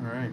Alright.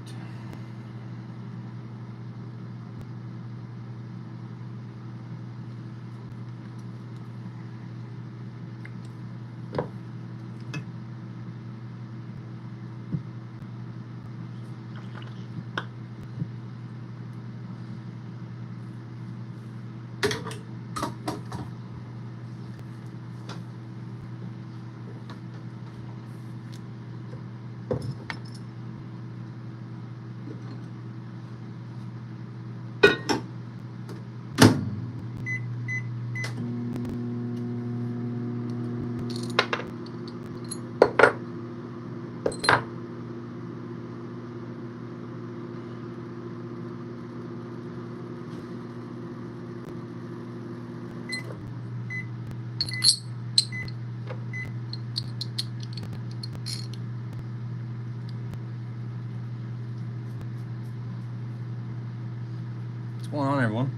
What's going on, everyone?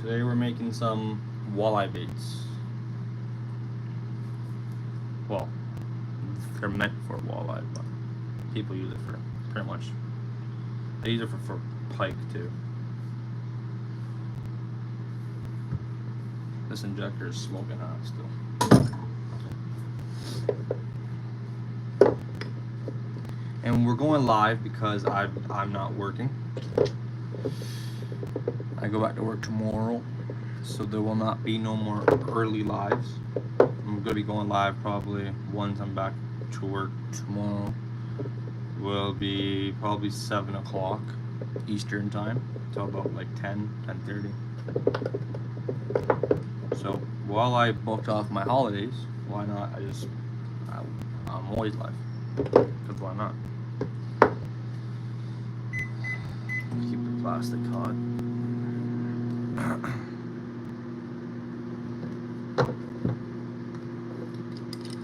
Today we're making some walleye baits. Well, they're meant for walleye, but people use it for pretty much. They use it for pike too. This injector is smoking hot still. And we're going live because I'm not working. I go back to work tomorrow, so there will not be no more early lives. I'm gonna be going live probably once I'm back to work tomorrow. Will be probably 7 o'clock Eastern time till about like 10:30. So while I booked off my holidays, why not? I'm always live. Cause why not? Keep the plastic hot.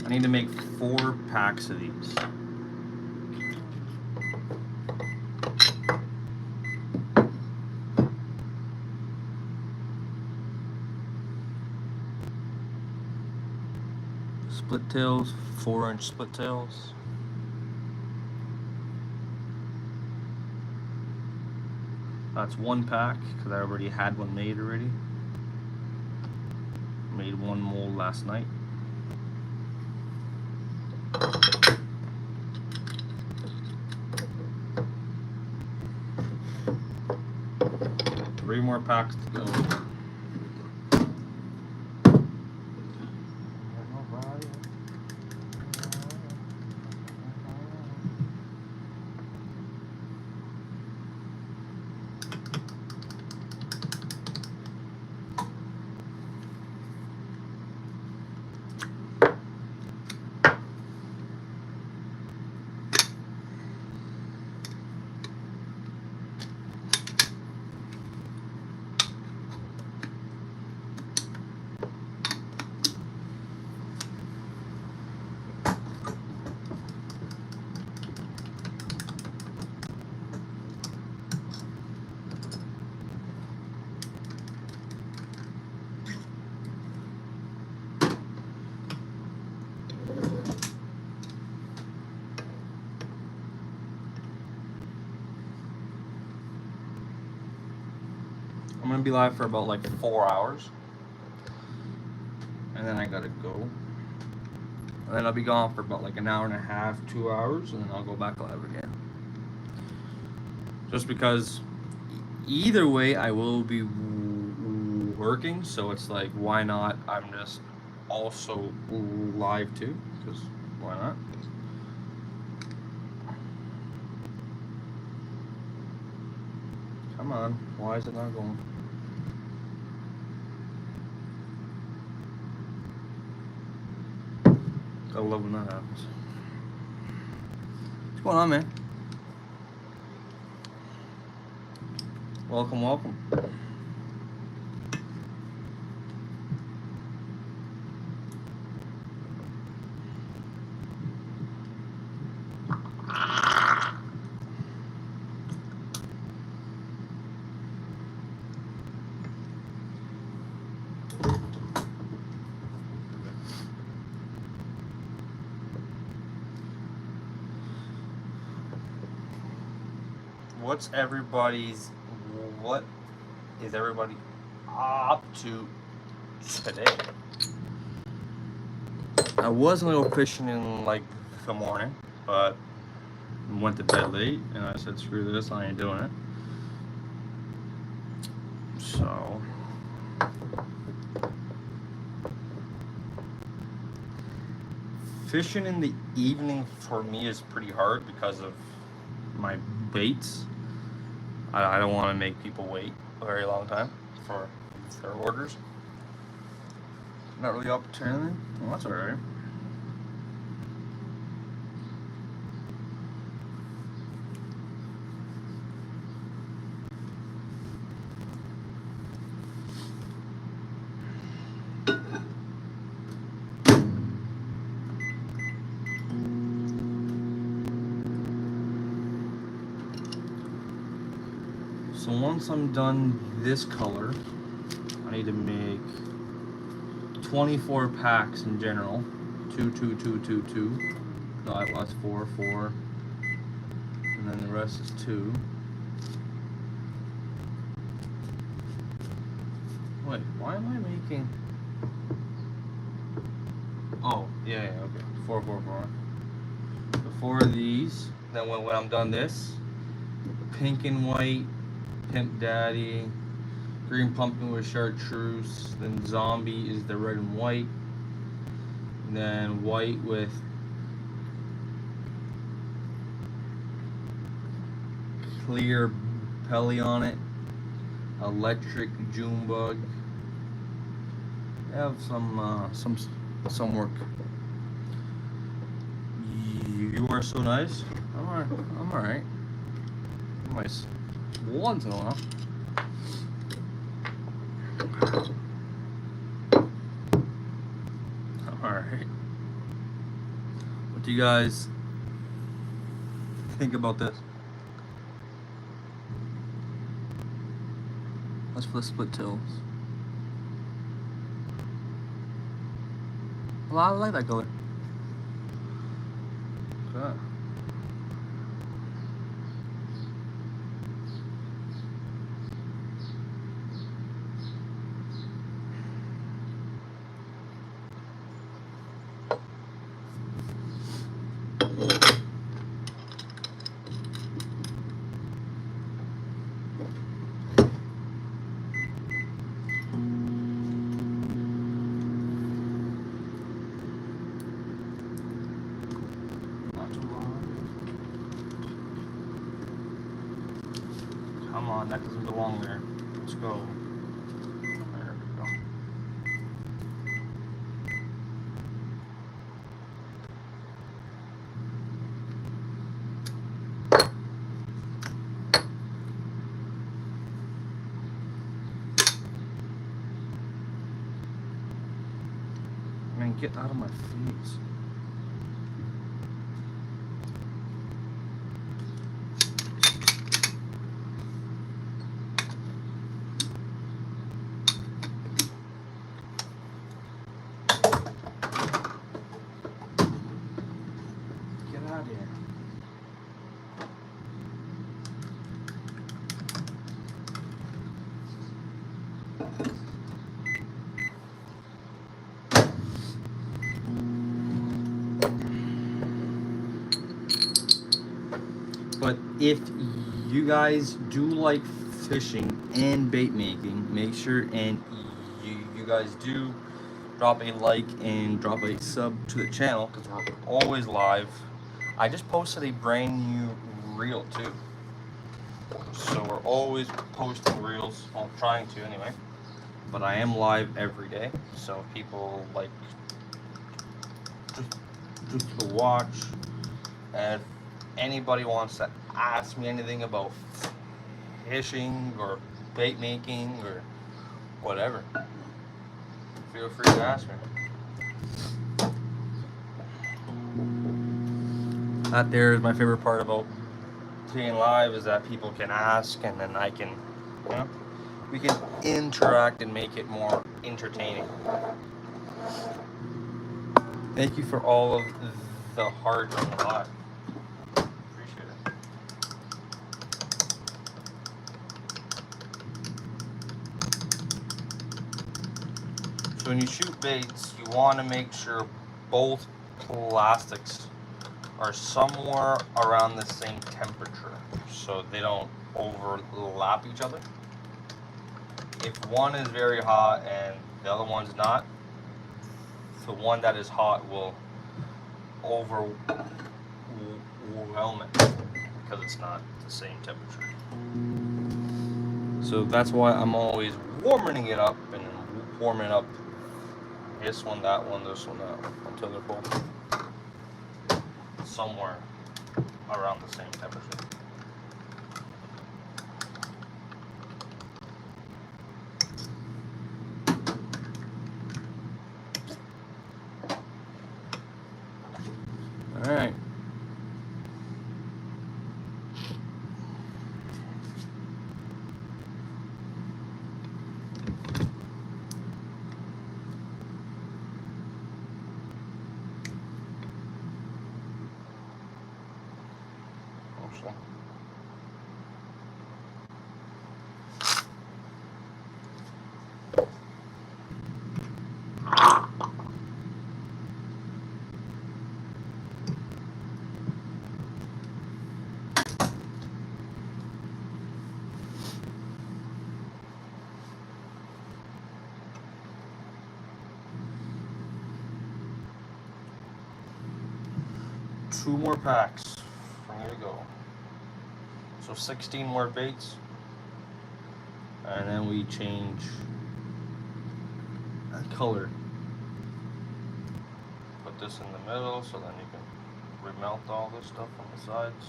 I need to make 4 packs of these. Split tails, 4-inch split tails. That's 1 pack because I already had one made already. Made 1 mold last night. Three more packs to go. I'm gonna be live for about like 4 hours, and then I gotta go. And then I'll be gone for about like an hour and a half, 2 hours, and then I'll go back live again. Just because either way I will be working, so it's like, why not? I'm just also live too, because why not? Come on, why is it not going? I love when that happens. What's going on, man? Welcome, welcome. What is everybody up to today? I was gonna go fishing in like the morning, but went to bed late, and I said, screw this, I ain't doing it. So fishing in the evening for me is pretty hard because of my baits. I don't want to make people wait a very long time for their orders. Not really opportunity. Well, that's alright. So once I'm done this color, I need to make 24 packs in general. 2, 2, 2, 2, 2. No, that's 4, 4. And then the rest is 2. Wait, why am I making... Oh, yeah, okay. 4, 4, 4. So 4 of these. Then when I'm done this, pink and white, Pimp Daddy, green pumpkin with chartreuse, then zombie is the red and white, and then white with clear belly on it, electric June bug. I have some work. You are so nice. I'm alright. Nice. Once in a while. Alright. What do you guys think about this? Let's flip split tails. Well, I like that color. Okay. Come on, that doesn't belong there. Let's go. There we go. Man, get out of my face. But if you guys do like fishing and bait making, make sure and you guys do drop a like and drop a sub to the channel because we're always live. I just posted a brand new reel too. So we're always posting reels. Well, I'm trying to anyway. But I am live every day. So if people like just to watch, and if anybody wants to ask me anything about fishing or bait making or whatever, feel free to ask me. That there is my favorite part about being live, is that people can ask and then I can, you know, we can interact and make it more entertaining. Thank you for all of the heart on the live. Appreciate it. So when you shoot baits, you want to make sure both plastics are somewhere around the same temperature so they don't overlap each other. If one is very hot and the other one's not, the one that is hot will overwhelm it because it's not the same temperature. So that's why I'm always warming it up and warming up this one, that one, this one, that one, until they're both somewhere around the same temperature. All right. Two more packs for me to go. So 16 more baits. And then we change color. Put this in the middle so then you can remelt all this stuff on the sides.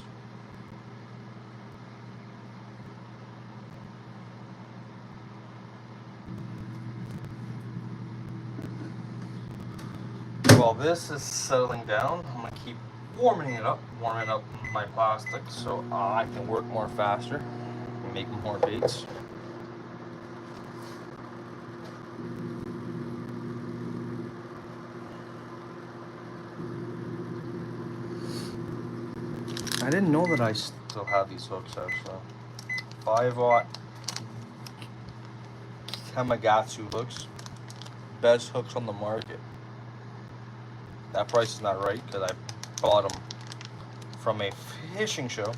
While this is settling down, I'm going to keep warming up my plastic so I can work more faster and make more baits. I didn't know that I still have these hooks actually. 5-aught Kamagatsu hooks. Best hooks on the market. That price is not right because I bought them from a fishing show.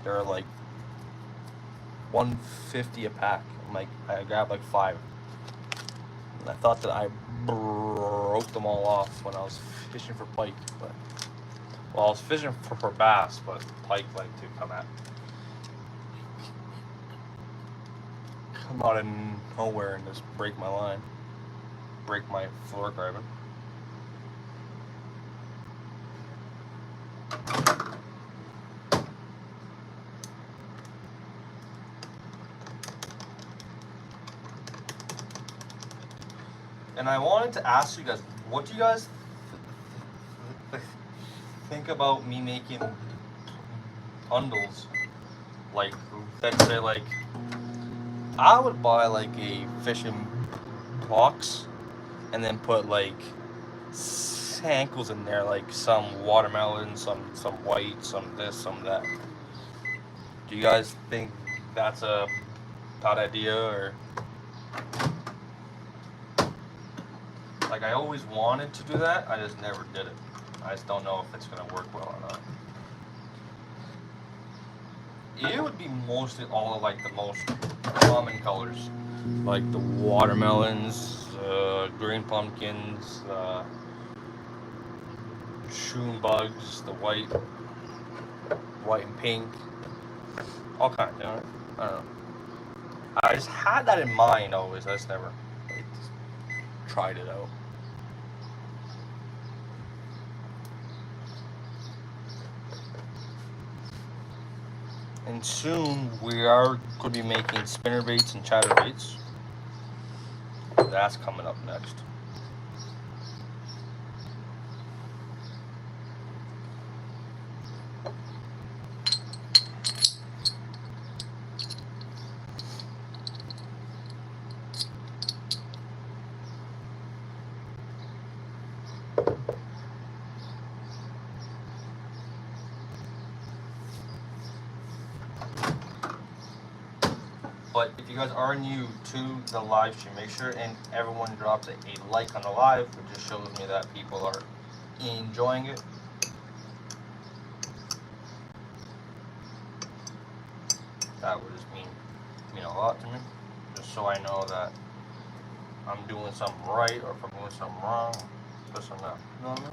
They're like $150 a pack. I grabbed like 5. And I thought that I broke them all off when I was fishing for pike, but well, I was fishing for bass, but pike like to come out of nowhere and just break my line, break my fluorocarbon. And I wanted to ask you guys, what do you guys think about me making bundles? Like, let's say, like, I would buy like a fishing box and then put like samples in there, like some watermelon, some white, some this, some that. Do you guys think that's a bad idea, or? Like, I always wanted to do that, I just never did it. I just don't know if it's gonna work well or not. it would be mostly all of like the most common colors, like the watermelons, green pumpkins, June bugs, the white and pink, all kinds. You know, I don't know. I just had that in mind always. I just never like, tried it out. And soon we are going to be making spinnerbaits and chatterbaits. That's coming up next. But if you guys are new to the live stream, make sure and everyone drops a like on the live, which just shows me that people are enjoying it. That would just mean a lot to me, just so I know that I'm doing something right, or if I'm doing something wrong, this and that. You know what I mean?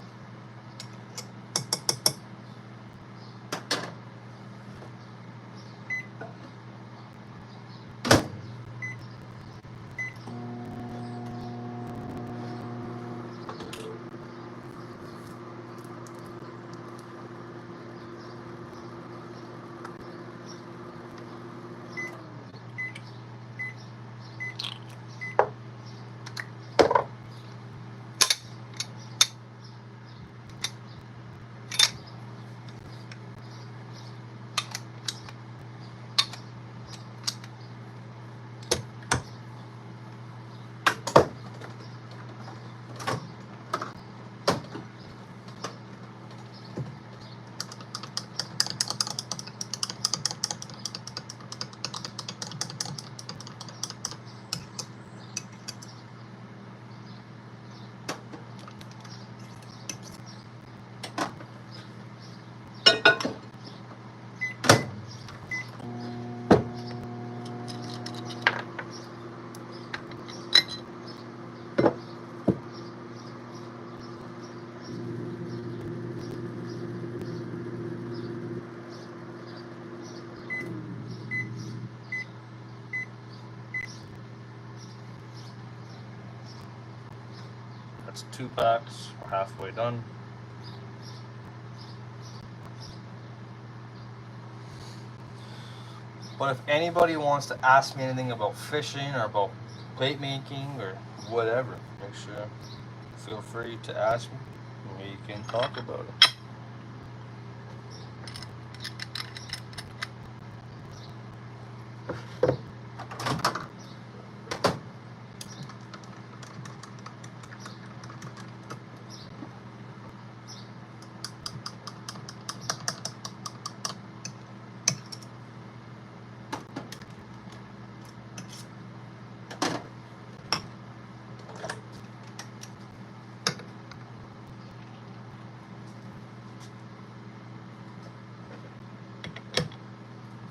That's 2 packs. We're halfway done. But if anybody wants to ask me anything about fishing or about bait making or whatever, make sure feel free to ask me. We can talk about it.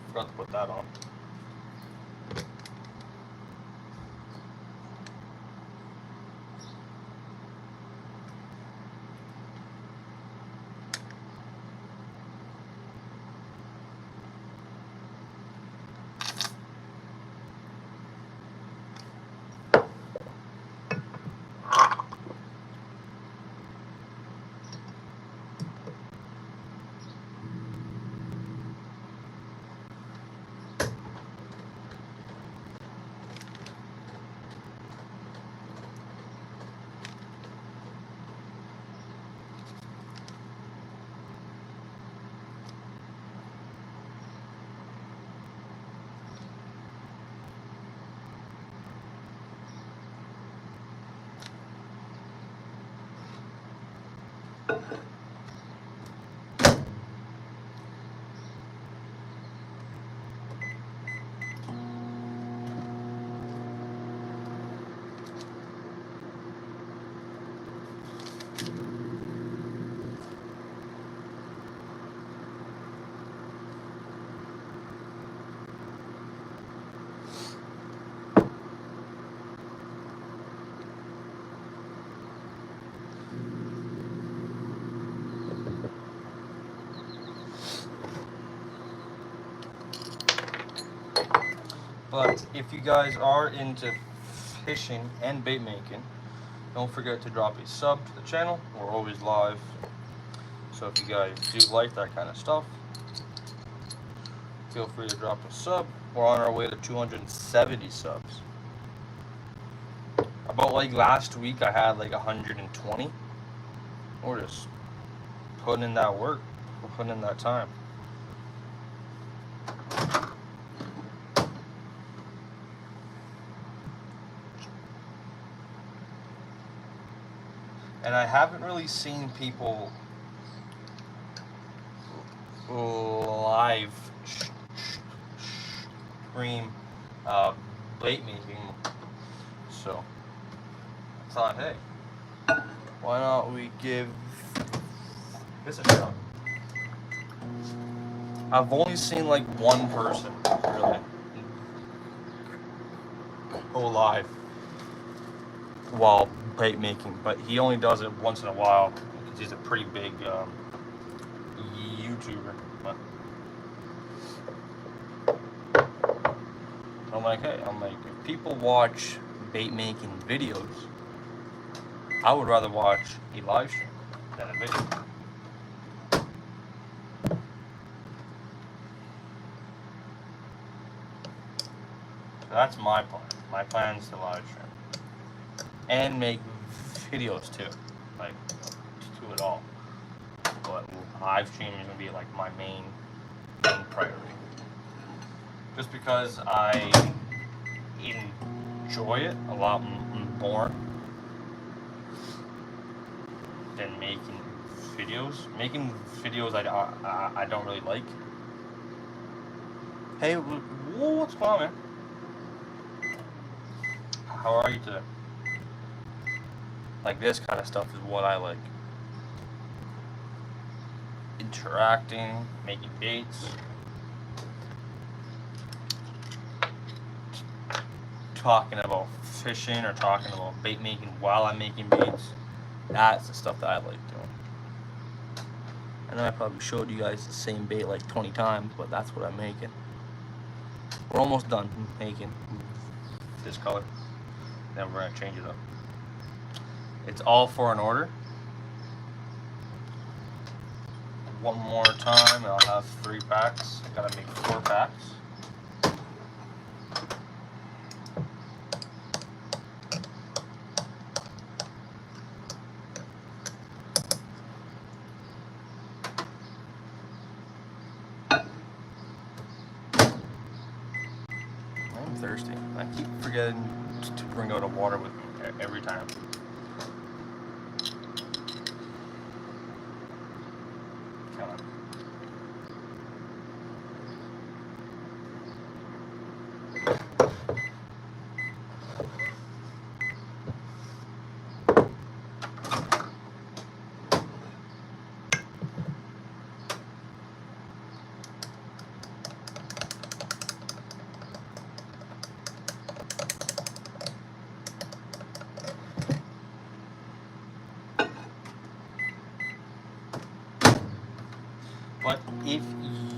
Forgot to put that on. But if you guys are into fishing and bait making, don't forget to drop a sub to the channel. We're always live. So if you guys do like that kind of stuff, feel free to drop a sub. We're on our way to 270 subs. About like last week, I had like 120. We're just putting in that work. We're putting in that time. And I haven't really seen people live stream bait making, so I thought, hey, why not we give this a shot? I've only seen like one person really go live while bait making, but he only does it once in a while because he's a pretty big YouTuber. But I'm like, hey, if people watch bait making videos, I would rather watch a live stream than a video. So that's my plan. My plan is to live stream and make videos too, like do it all. But live streaming is gonna be like my main priority, just because I enjoy it a lot more than making videos. Making videos I don't really like. Hey, what's going on, man? How are you today? Like this kind of stuff is what I like. Interacting, making baits, talking about fishing or talking about bait making while I'm making baits. That's the stuff that I like doing. I know I probably showed you guys the same bait like 20 times, but that's what I'm making. We're almost done making this color. Then we're gonna change it up. It's all for an order. One more time, and I'll have 3 packs. I gotta make 4 packs. I'm thirsty. I keep forgetting to bring out a water with me every time. Come on. But if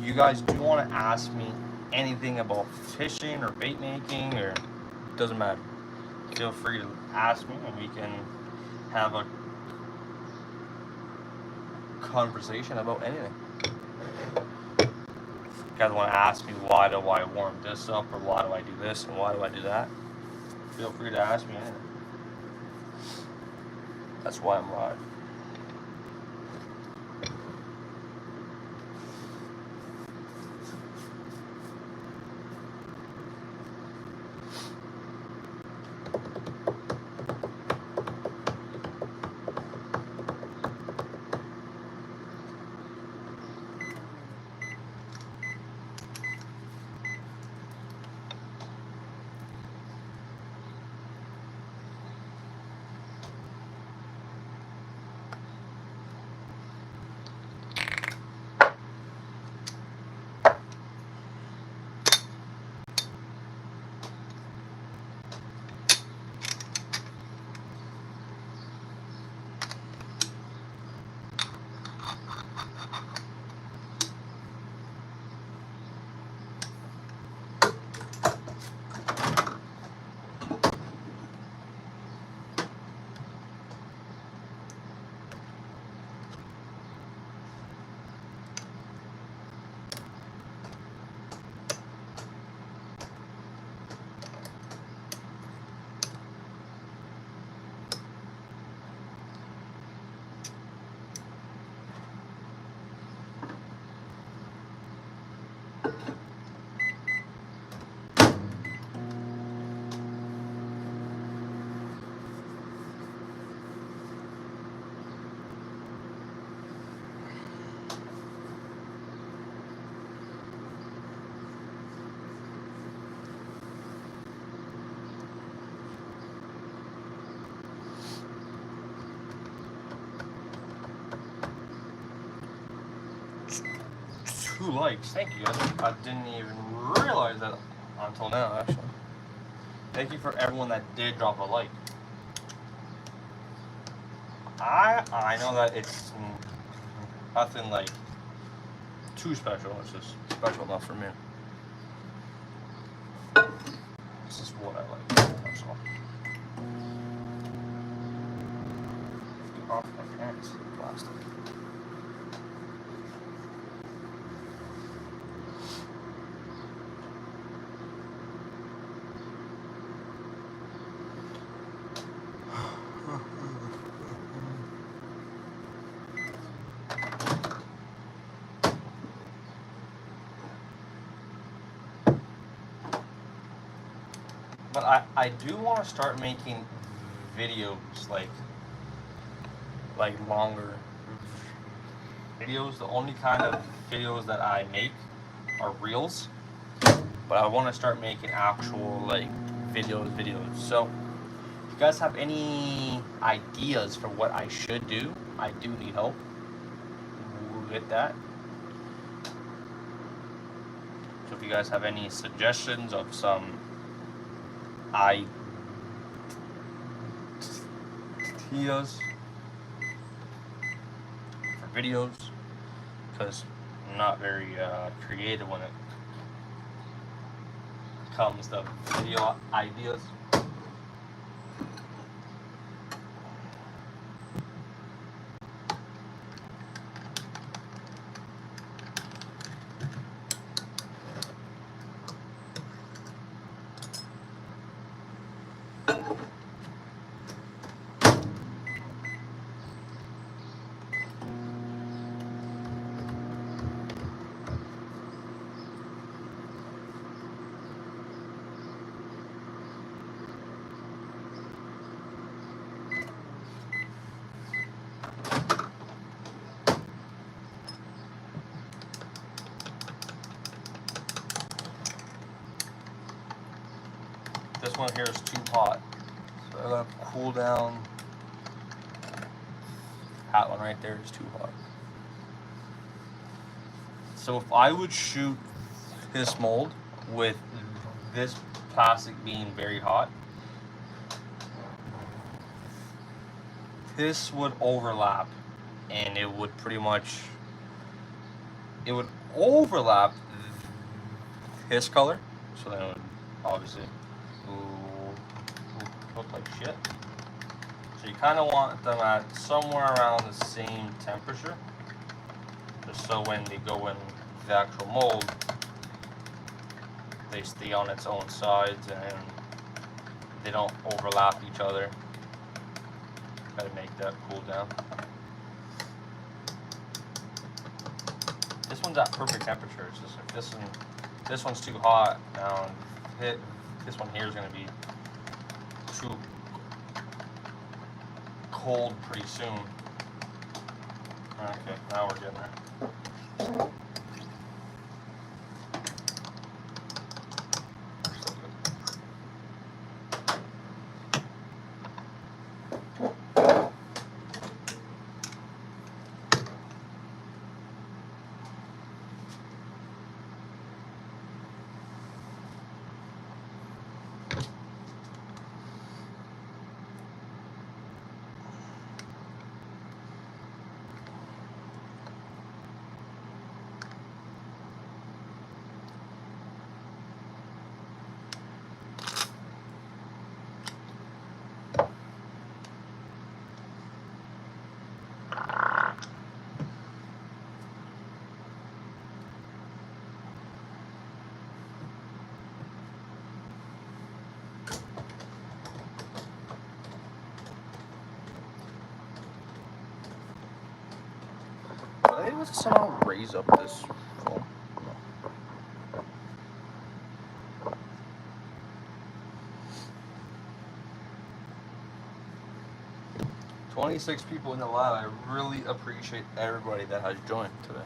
you guys do want to ask me anything about fishing or bait making, or it doesn't matter, feel free to ask me and we can have a conversation about anything. If you guys want to ask me why do I warm this up, or why do I do this and why do I do that, feel free to ask me anything. That's why I'm live. 2 likes. Thank you guys. I didn't even realize that until now, actually. Thank you for everyone that did drop a like. I know that it's nothing like too special. It's just special enough for me. This is what I like. That's all. Get off my pants, plastic. But I do want to start making videos like longer videos. The only kind of videos that I make are reels, but I want to start making actual like videos. So if you guys have any ideas for what I should do, I do need help with that. So if you guys have any suggestions of some ideas for videos, because I'm not very creative when it comes to video ideas. This one here is too hot, so I gotta cool down. That one right there is too hot. So if I would shoot this mold with this plastic being very hot, this would overlap, and it would pretty much, it would overlap his color, so then it would obviously look like shit. So you kind of want them at somewhere around the same temperature, just so when they go in the actual mold, they stay on its own sides and they don't overlap each other. Gotta make that cool down. This one's at perfect temperature. It's just if this one's too hot now, this one here is gonna be too cold pretty soon. Okay, now we're getting there. Are they able to somehow raise up this phone? No. 26 people in the live. I really appreciate everybody that has joined today.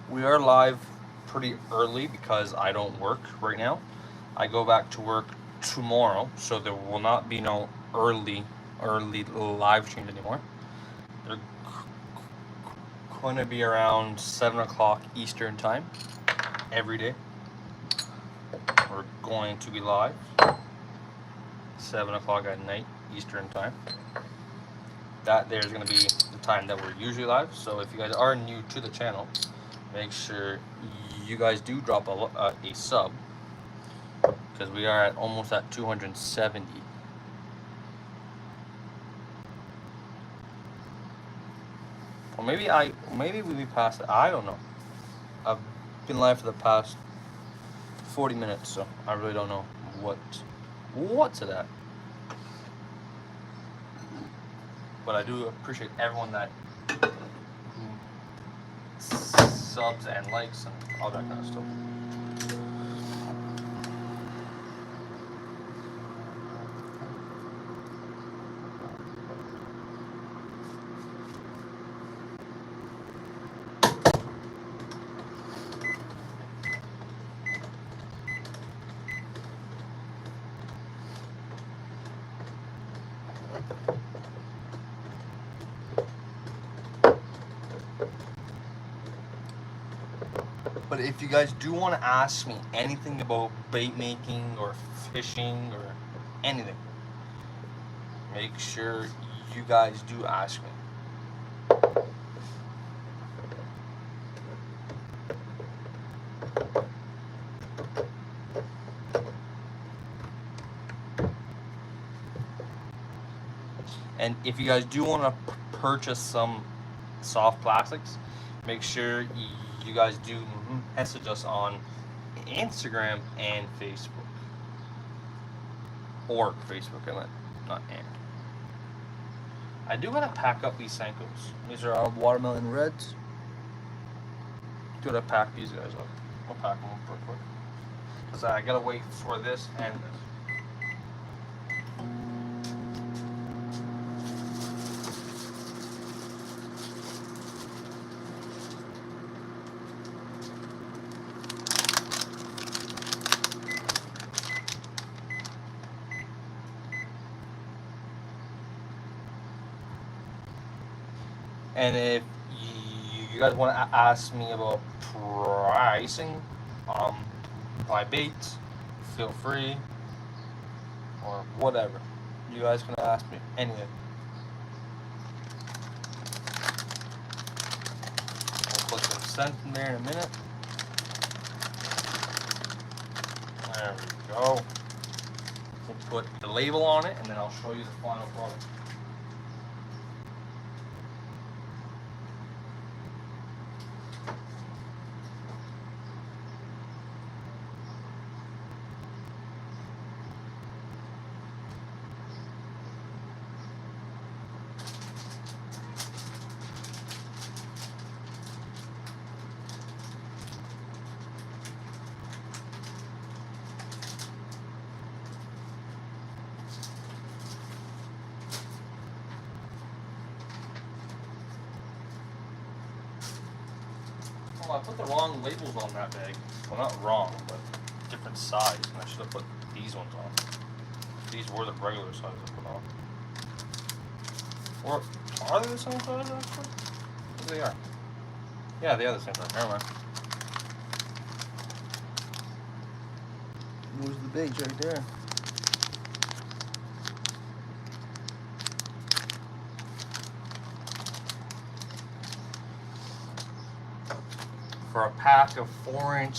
We are live pretty early because I don't work right now. I go back to work tomorrow, so there will not be no early live streams anymore. They're going to be around 7 o'clock Eastern time every day. We're going to be live 7 o'clock at night Eastern time. That there's going to be the time that we're usually live. So if you guys are new to the channel, make sure you guys do drop a sub, because we are almost at 270. Or maybe we passed it. I don't know. I've been live for the past 40 minutes, so I really don't know what's it at. But I do appreciate everyone that subs and likes and all that kind of stuff. But if you guys do want to ask me anything about bait making or fishing or anything, make sure you guys do ask me. And if you guys do want to purchase some soft plastics, make sure you guys do message us on Instagram and Facebook. Or Facebook, I meant, not and. I do want to pack up these Senkos. These are our watermelon reds. Do to pack these guys up. I'll pack them up real quick, because I gotta wait for this and this. And if you guys want to ask me about pricing my baits, feel free, or whatever. You guys can ask me anything. I'll put some scent in there in a minute. There we go. We'll put the label on it, and then I'll show you the final product. Oh, I put the wrong labels on that bag. Well, not wrong, but different size. And I should have put these ones on. These were the regular size I put on. Or are they the same size actually? Yes, they are. Yeah, they are the same size. Never mind. There's the baits right there. For a pack of 4-inch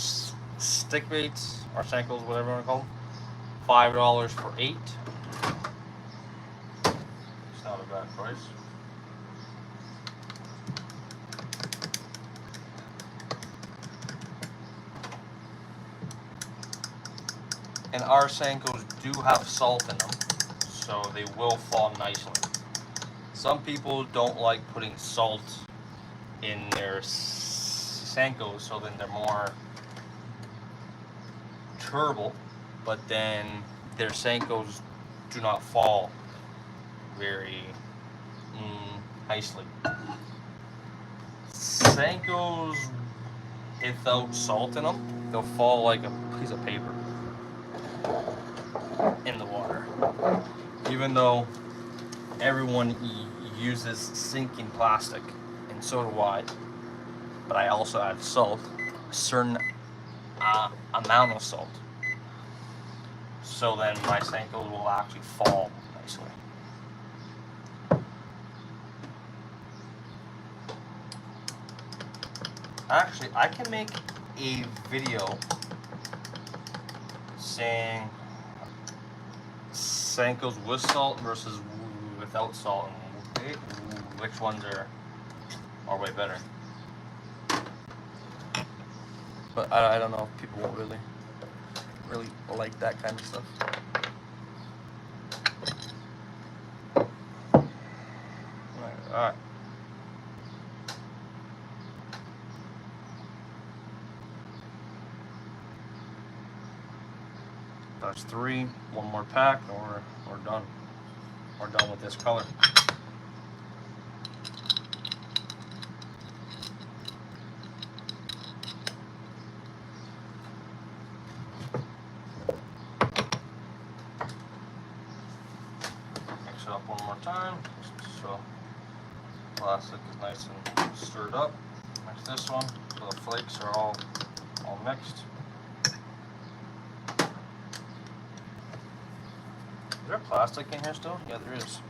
stick baits or Senkos, whatever you want to call them, $5 for 8. It's not a bad price. And our Senkos do have salt in them, so they will fall nicely. Some people don't like putting salt in their Senkos, so then they're more durable, but then their Senkos do not fall very nicely. Senkos without salt in them, they'll fall like a piece of paper in the water. Even though everyone uses sinking plastic, and so do I, but I also add salt, a certain amount of salt. So then my Senkos will actually fall nicely. Actually, I can make a video saying Senkos with salt versus without salt, and which ones are way better. But I don't know if people won't really like that kind of stuff. Alright. That's 3. One more pack, and we're done. We're done with this color. Mix it up one more time, so plastic is nice and stirred up. Mix this one, so the flakes are all mixed. Is there plastic in here still? Yeah, there is.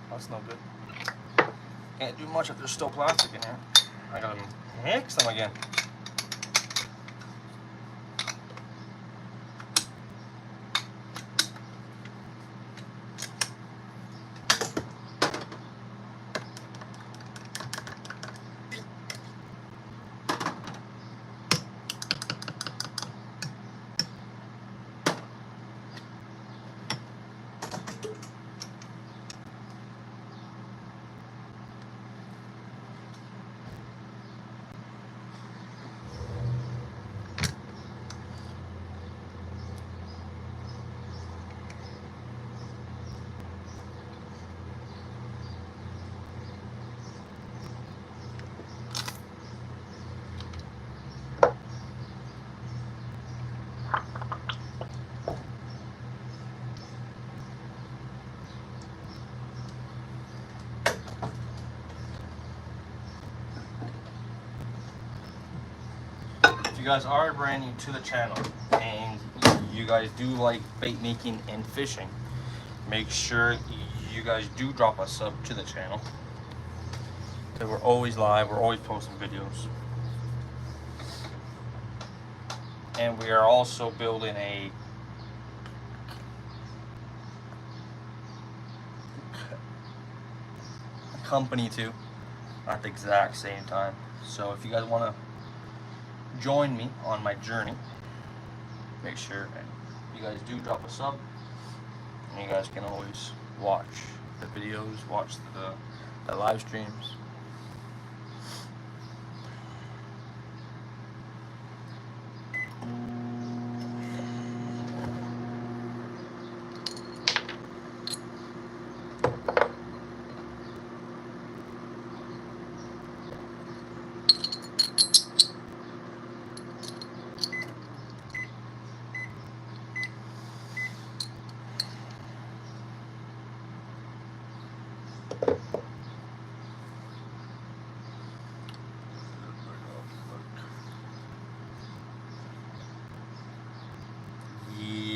That's no good. Can't do much if there's still plastic in here. I gotta mix them again. If you guys are brand new to the channel and you guys do like bait making and fishing, make sure you guys do drop a sub to the channel, because we're always live, we're always posting videos, and we are also building a company too at the exact same time. So if you guys want to join me on my journey, make sure you guys do drop a sub, and you guys can always watch the videos, watch the live streams.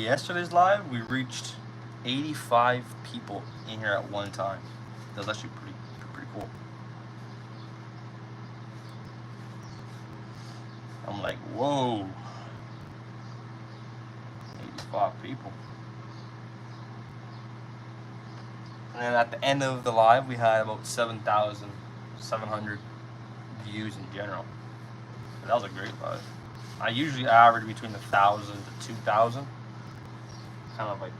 Yesterday's live, we reached 85 people in here at one time. That was actually pretty cool. I'm like, whoa, 85 people. And then at the end of the live, we had about 7,700 views in general. That was a great live. I usually average between 1,000 to 2,000. Kind of like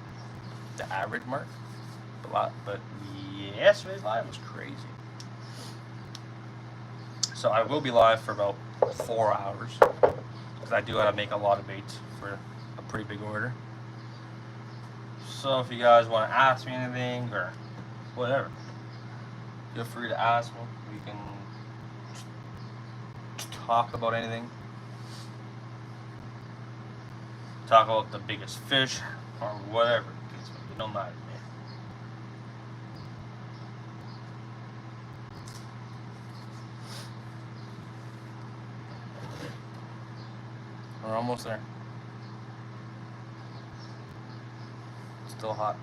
the average mark, but yesterday's live was crazy. So I will be live for about 4 hours, because I do gotta make a lot of baits for a pretty big order. So if you guys want to ask me anything or whatever, feel free to ask me. We can talk about anything. Talk about the biggest fish or whatever. It don't matter to me. We're almost there. Still hot.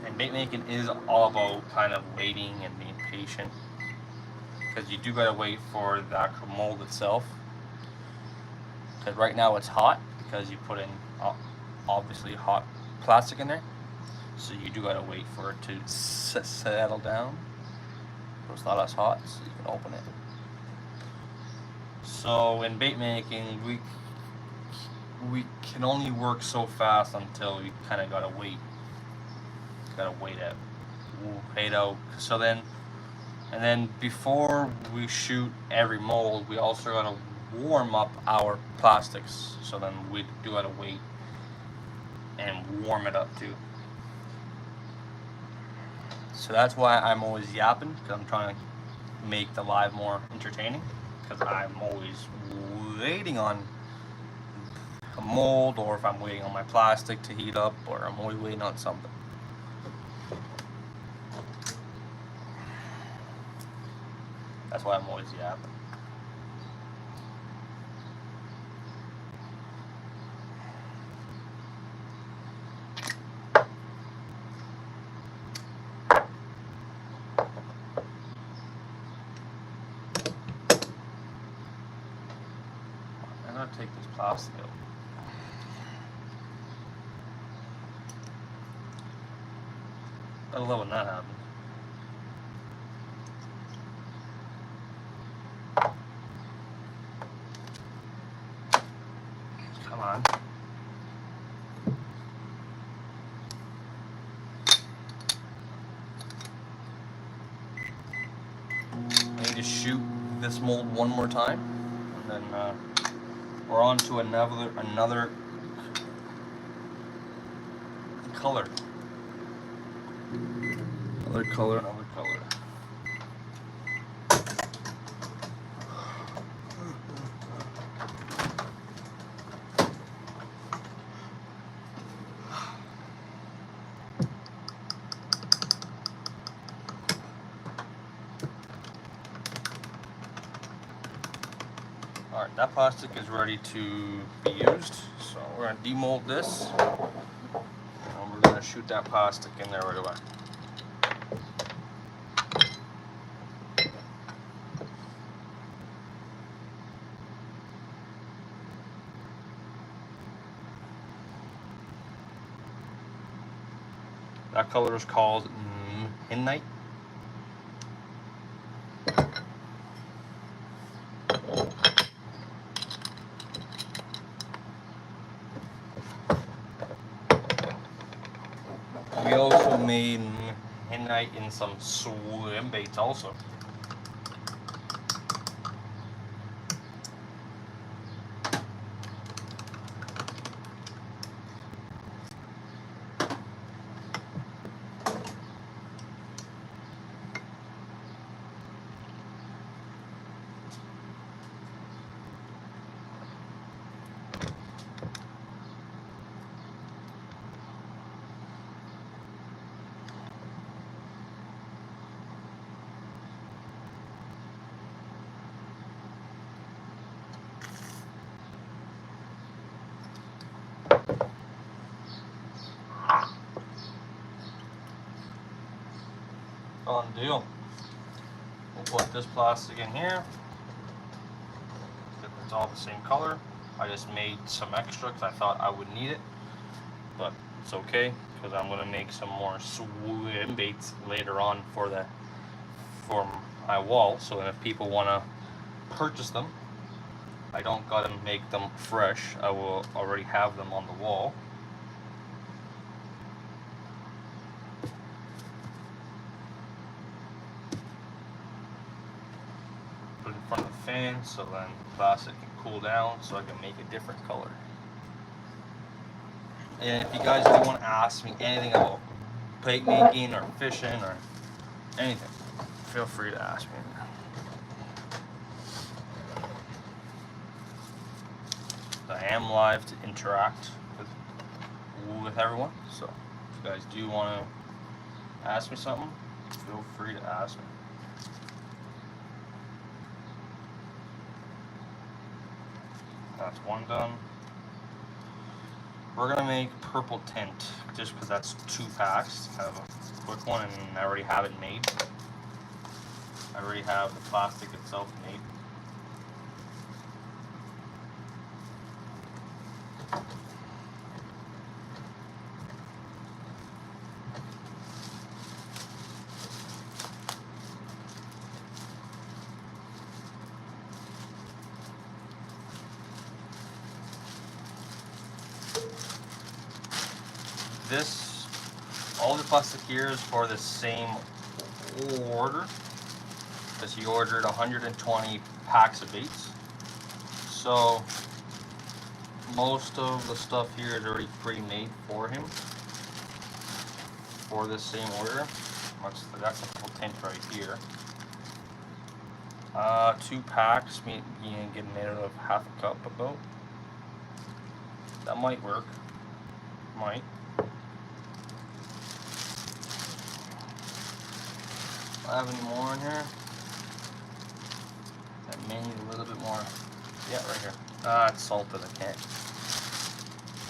And bait making is all about kind of waiting and being patient, because you do gotta wait for the actual mold itself. Because right now it's hot because you put in obviously hot plastic in there, so you do gotta wait for it to settle down so it's not as hot, so you can open it. So in bait making, we can only work so fast until you kind of gotta wait. Gotta wait out. So then, and then before we shoot every mold, we also gotta warm up our plastics. So then we do gotta wait and warm it up too. So that's why I'm always yapping, because I'm trying to make the live more entertaining, because I'm always waiting on a mold, or if I'm waiting on my plastic to heat up, or I'm always waiting on something. That's why I'm always yapping. I'm gonna take this plastic out. I love when that happens. Come on. I need to shoot this mold one more time, and then we're on to another color. Another color. Alright, that plastic is ready to be used, so we're going to demold this, and we're going to shoot that plastic in there right away. That color is called Midnight. We also made Midnight in some Swimbaits also. Done deal. We'll put this plastic in here. It's all the same color. I just made some extra because I thought I would need it, but it's okay because I'm gonna make some more swim baits later on for my wall. So that if people wanna purchase them, I don't gotta make them fresh. I will already have them on the wall. Put it in front of the fan so then the plastic can cool down so I can make a different color. And if you guys do want to ask me anything about bait making or fishing or anything, feel free to ask me. I am live to interact with everyone, so if you guys do want to ask me something, feel free to ask me. That's one done. We're gonna make purple tint just because that's 2 packs. I have a quick one, and I already have it made. I already have the plastic itself made. All the plastic here is for the same order, because he ordered 120 packs of baits. So most of the stuff here is already pre-made for him for this same order. That's a full tint right here. 2 packs, you get made out of half a cup about. That might work. Might. I have any more in here? That may need a little bit more. Yeah, right here. It's salted. I can't.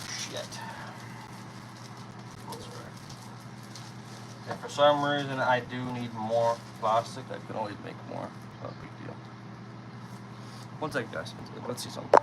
Shit. That's right. If for some reason I do need more plastic, I can always make more. It's not a big deal. One second, guys. Let's see something.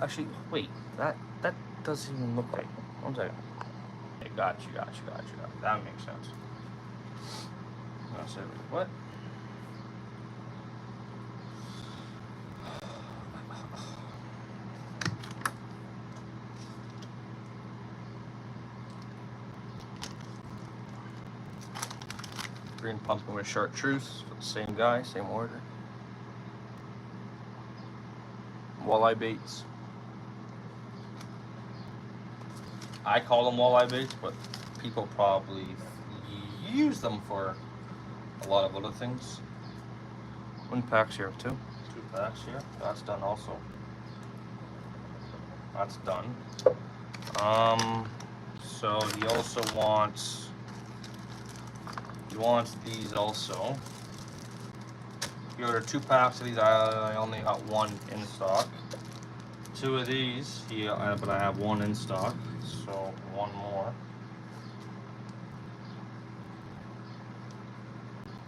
Actually, wait, that doesn't even look right. One second. Okay, got you. That makes sense. I said, what? Green pumpkin with chartreuse, same guy, same order. Walleye baits. I call them walleye baits, but people probably use them for a lot of other things. 1 pack's here too. 2 packs here. That's done also. That's done. So he also wants. He wants these also. He ordered 2 packs of these. I only got 1 in stock. 2 of these, but I have 1 in stock, so 1 more.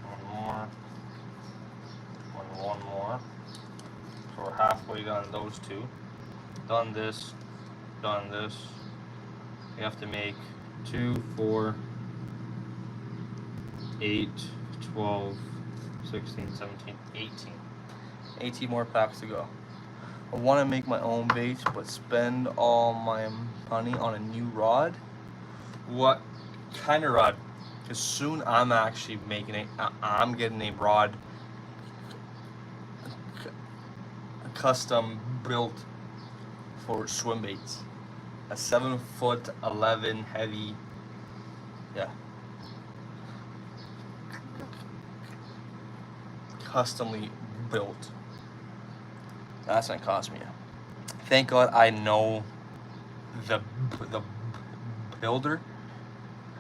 1 more. 1 more. So we're halfway done those 2. Done this. Done this. You have to make 2, 4, 8, 12, 16, 17, 18. 18 more packs to go. I want to make my own baits, but spend all my money on a new rod. What kind of rod? Because soon I'm actually making I'm getting a rod custom built for swim baits. A 7'11" heavy, yeah. Customly built. That's gonna cost me. Thank God I know the builder.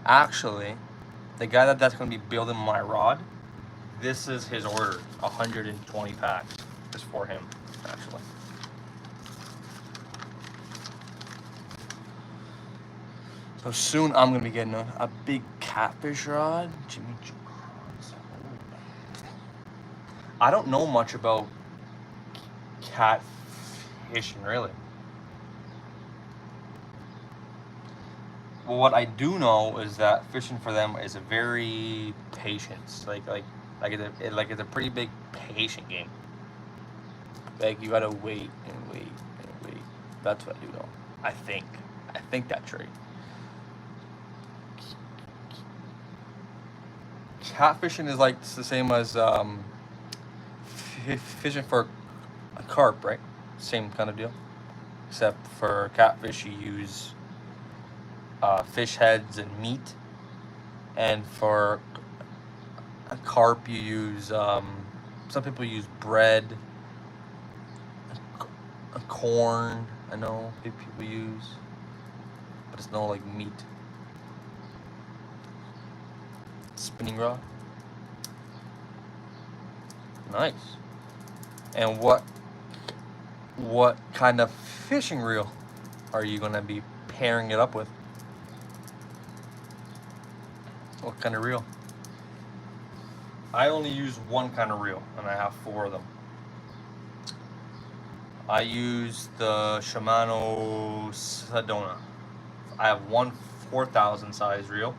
Actually, the guy that's gonna be building my rod, this is his order. 120 packs is for him, actually. So soon I'm gonna be getting a big catfish rod. Jimmy John's. I don't know much about catfishing, really. Well, what I do know is that fishing for them is a very patient, it's a pretty big patient game. Like, you gotta wait and wait and wait. That's what I do know. I think that's right. Catfishing is like the same as fishing for a carp, right? Same kind of deal. Except for catfish, you use fish heads and meat, and for a carp, you use some people use bread, a corn. I know people use, but it's no like meat. Spinning rod. Nice. And what kind of fishing reel are you gonna be pairing it up with? What kind of reel? I only use one kind of reel, and I have 4 of them. I use the Shimano Sedona. I have one 4,000 size reel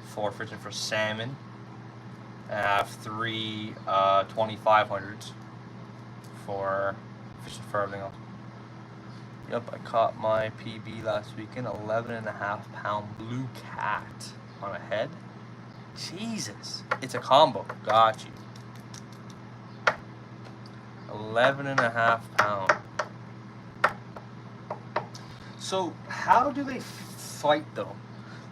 for fishing for salmon, and I have 3 2500s for fishing for everything else. Yep, I caught my PB last weekend, 11.5-pound blue cat on a head. Jesus, it's a combo. Got you. 11.5 pound. So how do they fight though?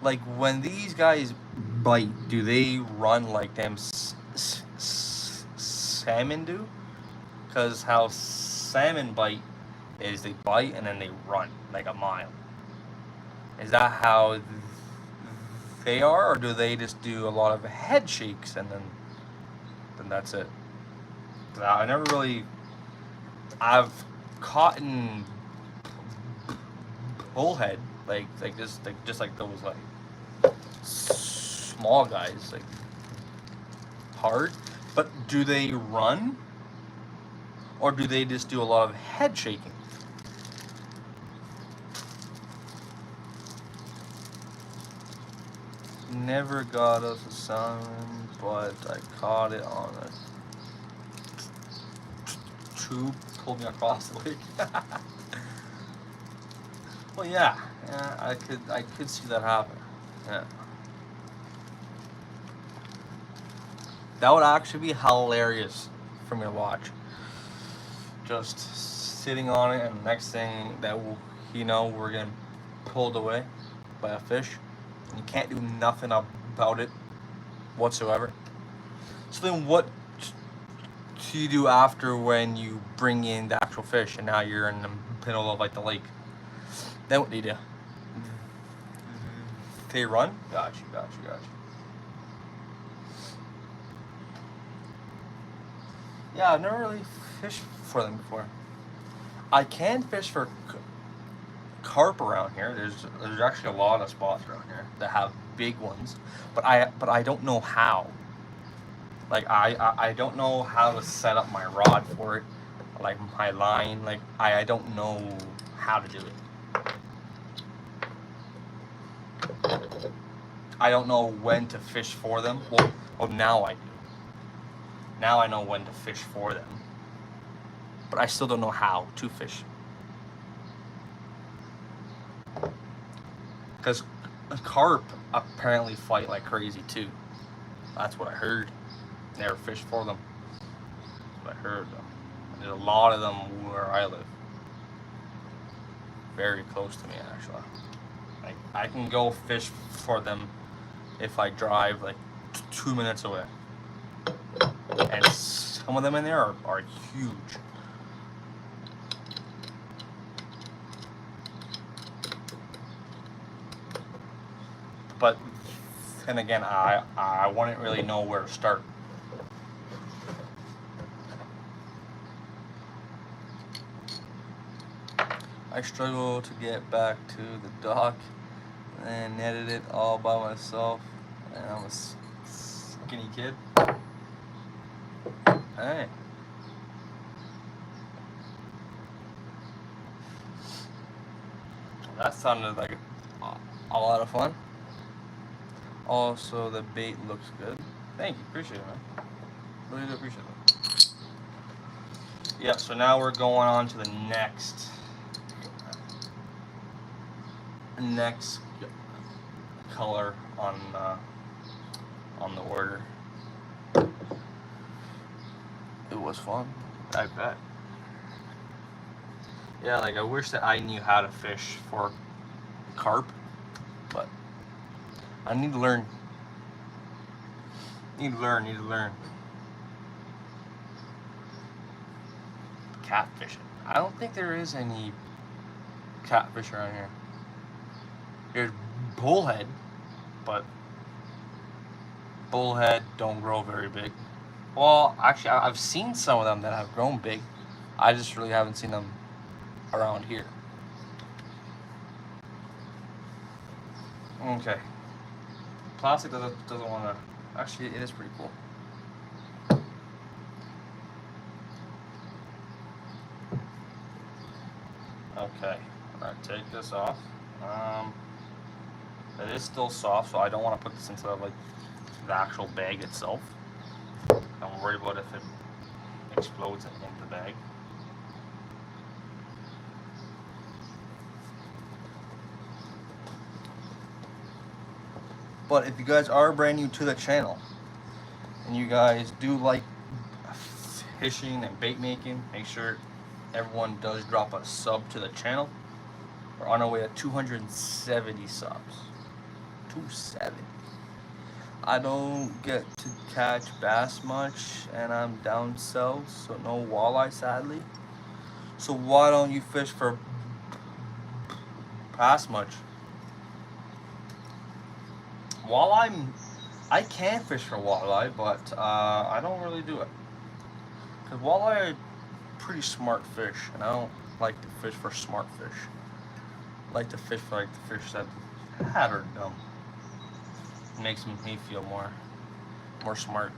Like when these guys bite, do they run like them salmon do? Because how salmon bite is they bite and then they run like a mile. Is that how they are, or do they just do a lot of head shakes and then that's it? I never really. I've caught in bullhead like just like those like small guys like hard, but do they run or do they just do a lot of head shaking? Never got us a salmon, but I caught it on a tube, pulled me across the lake. Well, yeah, I could see that happen. Yeah, that would actually be hilarious for me to watch. Just sitting on it, and next thing that we're getting pulled away by a fish. You can't do nothing about it whatsoever. So then what do you do after when you bring in the actual fish and now you're in the middle of like the lake? Then what do you do? They run? Got you. Yeah, I've never really fished for them before. I can fish for carp around here. There's actually a lot of spots around here that have big ones, but I don't know how. Like I don't know how to set up my rod for it, like my line. Like I don't know how to do it. I don't know when to fish for them. Well, now I do. Now I know when to fish for them, but I still don't know how to fish. Because carp apparently fight like crazy too. That's what I heard. Never fished for them. That's what I heard though. There's a lot of them where I live. Very close to me actually. Like I can go fish for them if I drive like 2 minutes away. And some of them in there are huge. But then again, I wouldn't really know where to start. I struggle to get back to the dock and netted it all by myself, and I'm a skinny kid. Hey. That sounded like a lot of fun. Also, the bait looks good. Thank you, appreciate it, man. Really do appreciate it. Yeah, so now we're going on to the next color on the order. It was fun, I bet. Yeah, like I wish that I knew how to fish for carp, but I need to learn. Need to learn. Catfishing. I don't think there is any catfish around here. There's bullhead, but bullhead don't grow very big. Well, actually, I've seen some of them that have grown big. I just really haven't seen them around here. Okay. Plastic doesn't want to. Actually, it is pretty cool. Okay. Alright, take this off. It is still soft, so I don't want to put this into like the actual bag itself. I'm worried about if it explodes in the bag. But if you guys are brand new to the channel and you guys do like fishing and bait making, make sure everyone does drop a sub to the channel. We're on our way to 270 subs. 270. I don't get to catch bass much, and I'm down south, so no walleye sadly. So why don't you fish for bass much? Walleye, I can fish for walleye, but I don't really do it. Because walleye are pretty smart fish, and I don't like to fish for smart fish. I like to fish for like the fish that are dumb. It makes me feel more smart.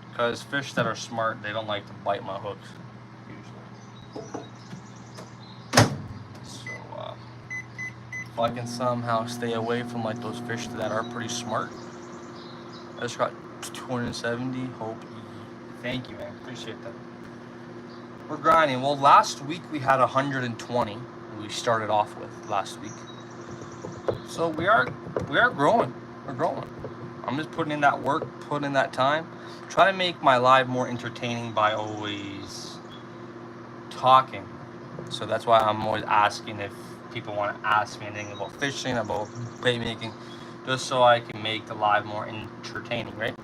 Because fish that are smart, they don't like to bite my hooks, usually. So, if I can somehow stay away from like those fish that are pretty smart. I just got 270. Hope. Thank you, man. Appreciate that. We're grinding. Well, last week we had 120. We started off with last week. So we are growing. We're growing. I'm just putting in that work, putting in that time. Try to make my live more entertaining by always talking. So that's why I'm always asking if people want to ask me anything about fishing, about bait making, just so I can make the live more entertaining, right?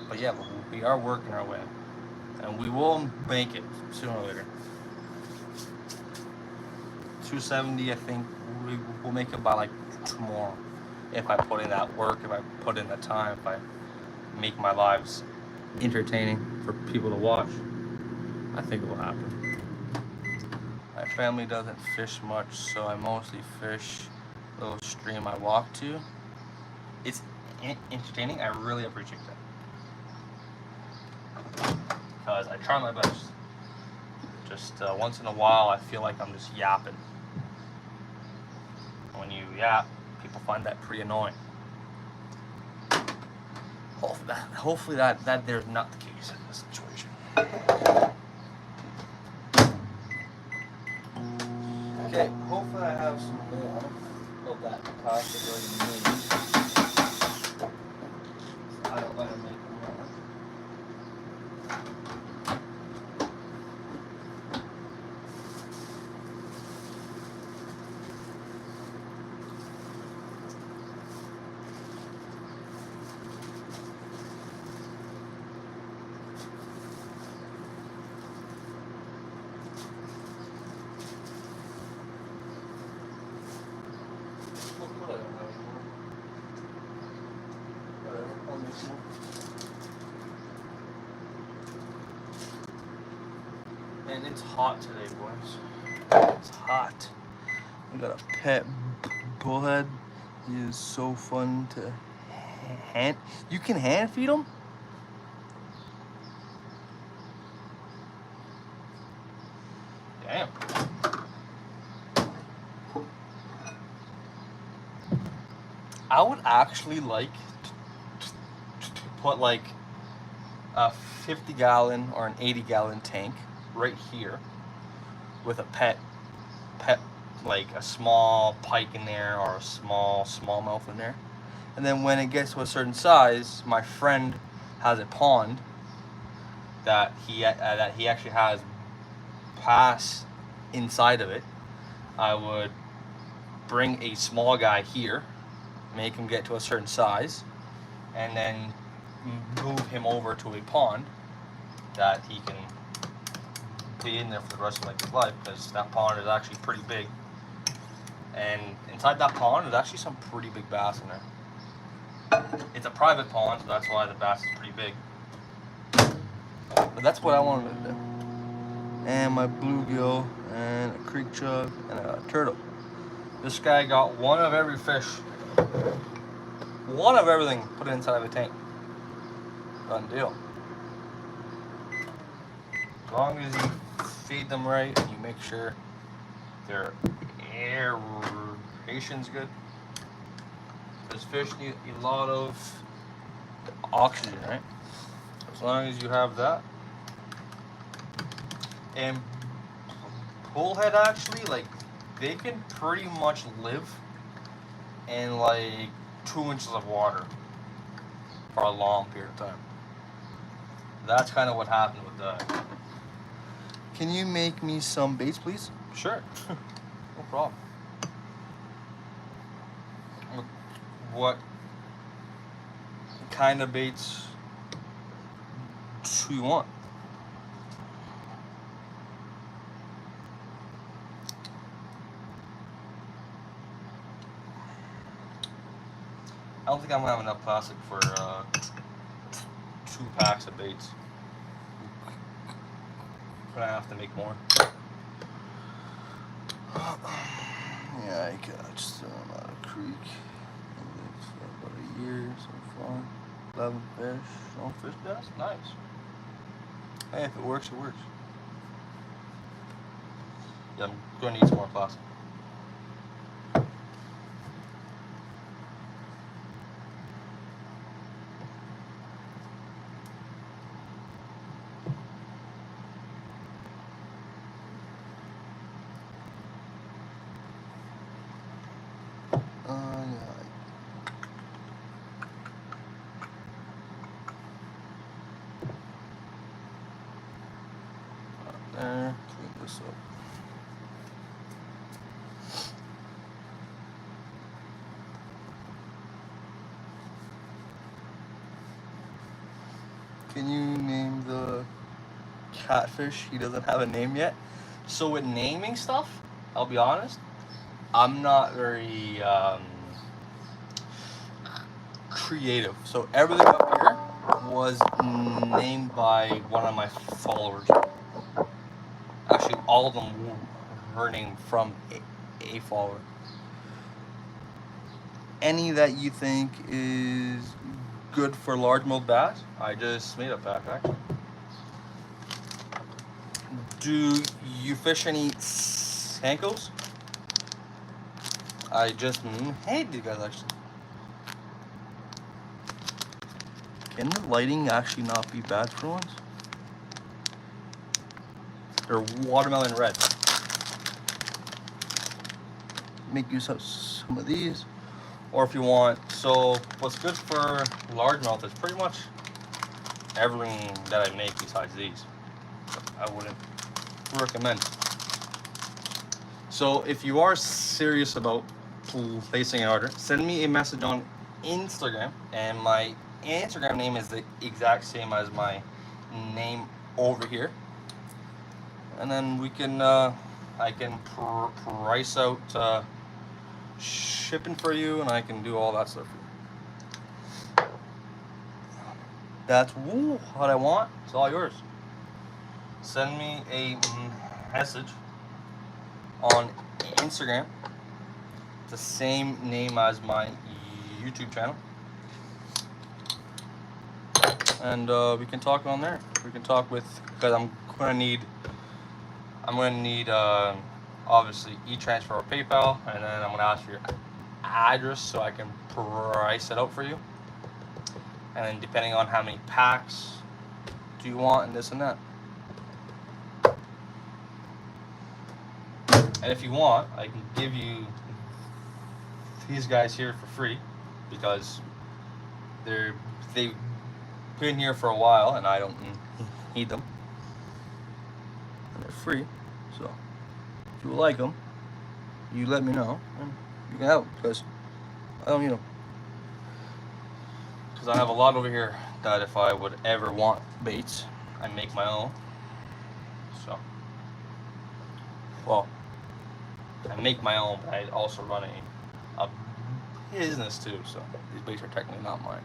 But yeah, we are working our way, and we will make it sooner or later. 270, I think we'll make it by like tomorrow. If I put in that work, if I put in the time, if I make my lives entertaining for people to watch, I think it will happen. My family doesn't fish much, so I mostly fish the little stream I walk to. It's entertaining. I really appreciate that. Because I try my best. Just once in a while, I feel like I'm just yapping. When you yap, people find that pretty annoying. Hopefully that there's not the case in this situation. Okay, hopefully I have some more of that plastic already made. I don't let them make more. And it's hot today, boys. It's hot. We got a pet bullhead. He is so fun to hand. You can hand feed him? Damn. I would actually like put like a 50-gallon or an 80-gallon tank right here with a pet like a small pike in there or a smallmouth in there. And then when it gets to a certain size, my friend has a pond that he actually has bass inside of it. I would bring a small guy here, make him get to a certain size, and then move him over to a pond that he can be in there for the rest of his life, because that pond is actually pretty big. And inside that pond, there's actually some pretty big bass in there. It's a private pond, so that's why the bass is pretty big. But that's what I wanted to do. And my bluegill, and a creek chug, and a turtle. This guy got one of every fish. One of everything put inside of a tank. Done deal. As long as you feed them right and you make sure their aeration's good. Because fish need a lot of oxygen, right? As long as you have that. And bullhead actually, like, they can pretty much live in like 2 inches of water for a long period of time. That's kind of what happened with that. Can you make me some baits, please? Sure. No problem. What kind of baits do you want? I don't think I'm gonna have enough plastic for 2 packs of baits. I'm gonna have to make more. Yeah, I got some out of creek. For about a year so far. 11 fish. No fish bass? Nice. Hey, if it works, it works. Yeah, I'm gonna need some more plastic. There, clean this up. Can you name the catfish? He doesn't have a name yet. So with naming stuff, I'll be honest, I'm not very creative. So everything up here was named by one of my followers. Actually, all of them were named from a follower. Any that you think is good for largemouth bass, I just made a pack actually. Do you fish any Sankos? I just hated you guys actually. Can the lighting actually not be bad for once? They're watermelon red. Make use of some of these. Or if you want, so what's good for largemouth is pretty much everything that I make besides these. I wouldn't recommend. So if you are serious about placing an order, send me a message on Instagram, and my Instagram name is the exact same as my name over here. And then we can, I can price out shipping for you, and I can do all that stuff for you. That's what I want. It's all yours. Send me a message on Instagram, the same name as my YouTube channel, and we can talk on there. We can talk with, because I'm gonna need obviously e-transfer or PayPal, and then I'm gonna ask for your address so I can price it out for you. and then depending on how many packs do you want and this and that. And if you want, I can give you these guys here for free because they've been here for a while and I don't need them. And they're free, so if you like them, you let me know and you can have them because I don't need them. Because I have a lot over here that if I would ever want baits, I make my own. So, well, I make my own, but I also run a business too, so these baits are technically not mine.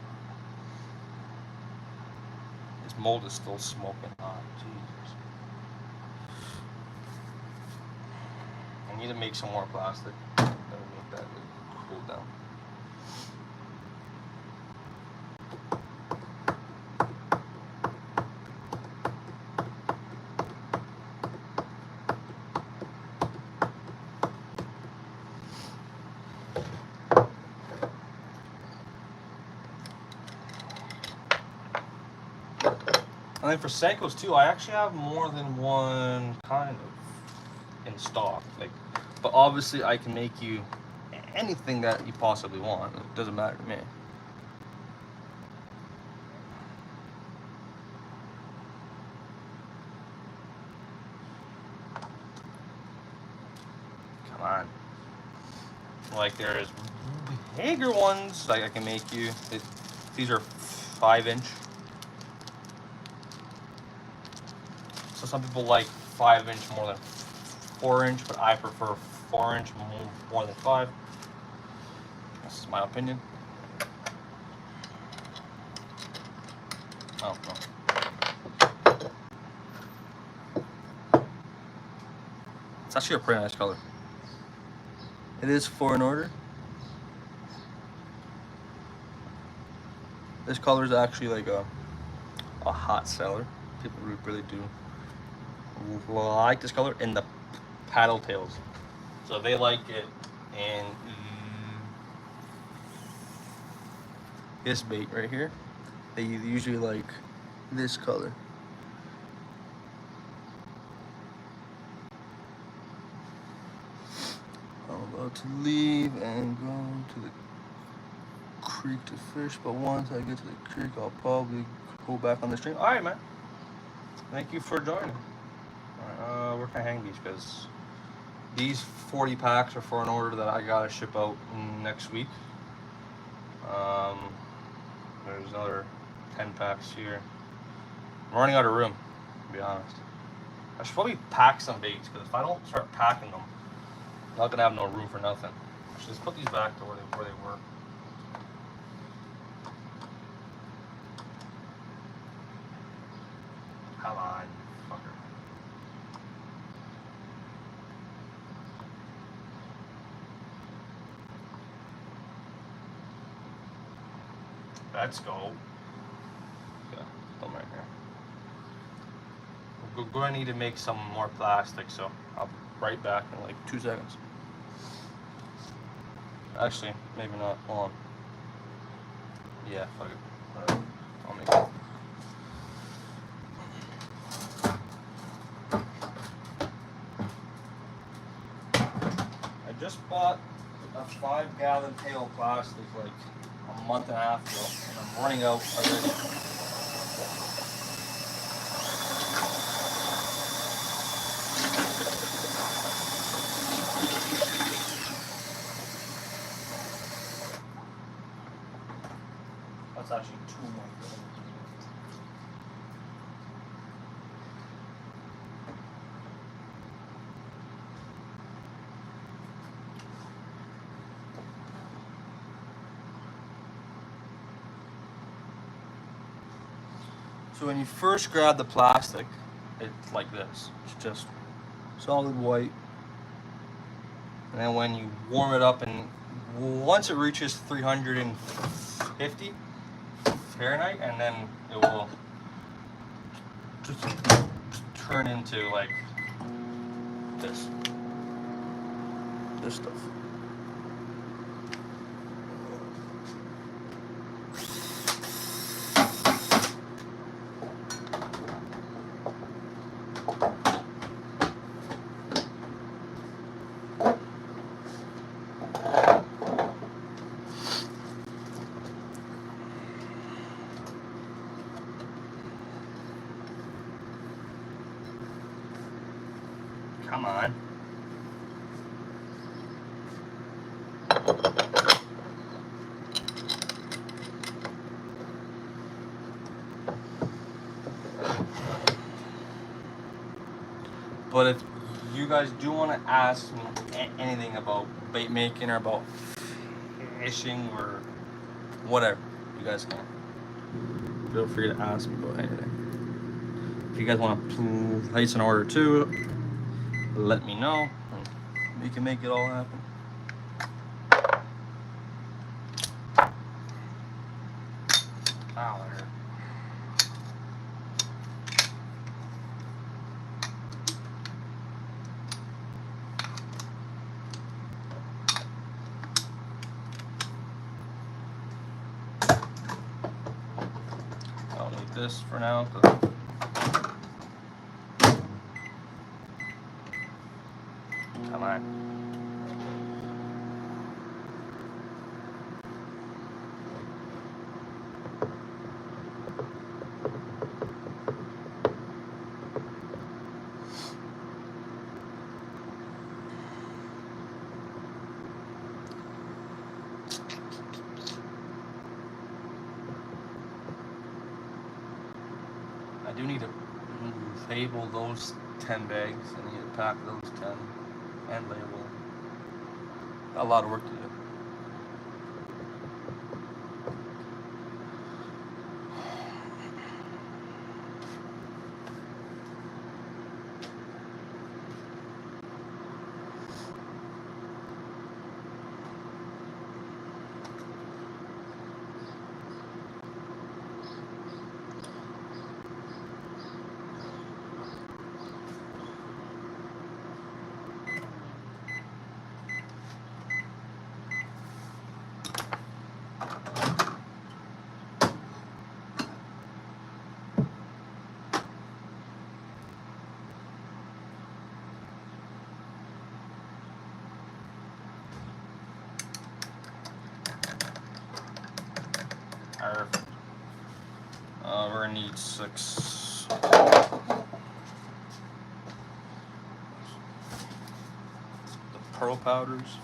This mold is still smoking hot, Jesus. I need to make some more plastic. That'll make that cool down. And then for Senkos too, I actually have more than one kind of in stock. Like, but obviously I can make you anything that you possibly want. It doesn't matter to me. Come on. Like there's bigger ones like I can make you. These are 5-inch. So some people like 5-inch more than 4-inch, but I prefer 4-inch more than 5. That's my opinion. Oh no. It's actually a pretty nice color. It is 4 in order. This color is actually like a hot seller. People really do like this color in the paddle tails. So they like it in this bait right here. They usually like this color. I'm about to leave and go to the creek to fish, but once I get to the creek, I'll probably go back on the stream. All right, man. Thank you for joining. Where can I hang these? Because these 40 packs are for an order that I gotta ship out next week. There's another 10 packs here. I'm running out of room, to be honest. I should probably pack some baits, because if I don't start packing them, I'm not gonna have no room for nothing. I should just put these back to where they were. Come on, fucker. Let's go. Okay, come right here. We're going to need to make some more plastic, so I'll be right back in like 2 seconds. Actually, maybe not. Hold on. Yeah, fuck it. Whatever. I'll make it. I just bought a 5-gallon pail of plastic like a month and a half ago, and I'm running out already. That's actually too much. So when you first grab the plastic, it's like this. It's just solid white. And then when you warm it up, and once it reaches 350 Fahrenheit, and then it will just turn into like this stuff. on. But if you guys do want to ask me anything about bait making or about fishing or whatever, you guys can. Feel free to ask me about anything. If you guys want to place an order too, let me know. We can make it all happen. Ow, that hurt. I'll leave this for now. Come on. I do need to label those 10 bags. I need to pack those 10 and label. Got a lot of work to do. We're gonna need 6. The pearl powders.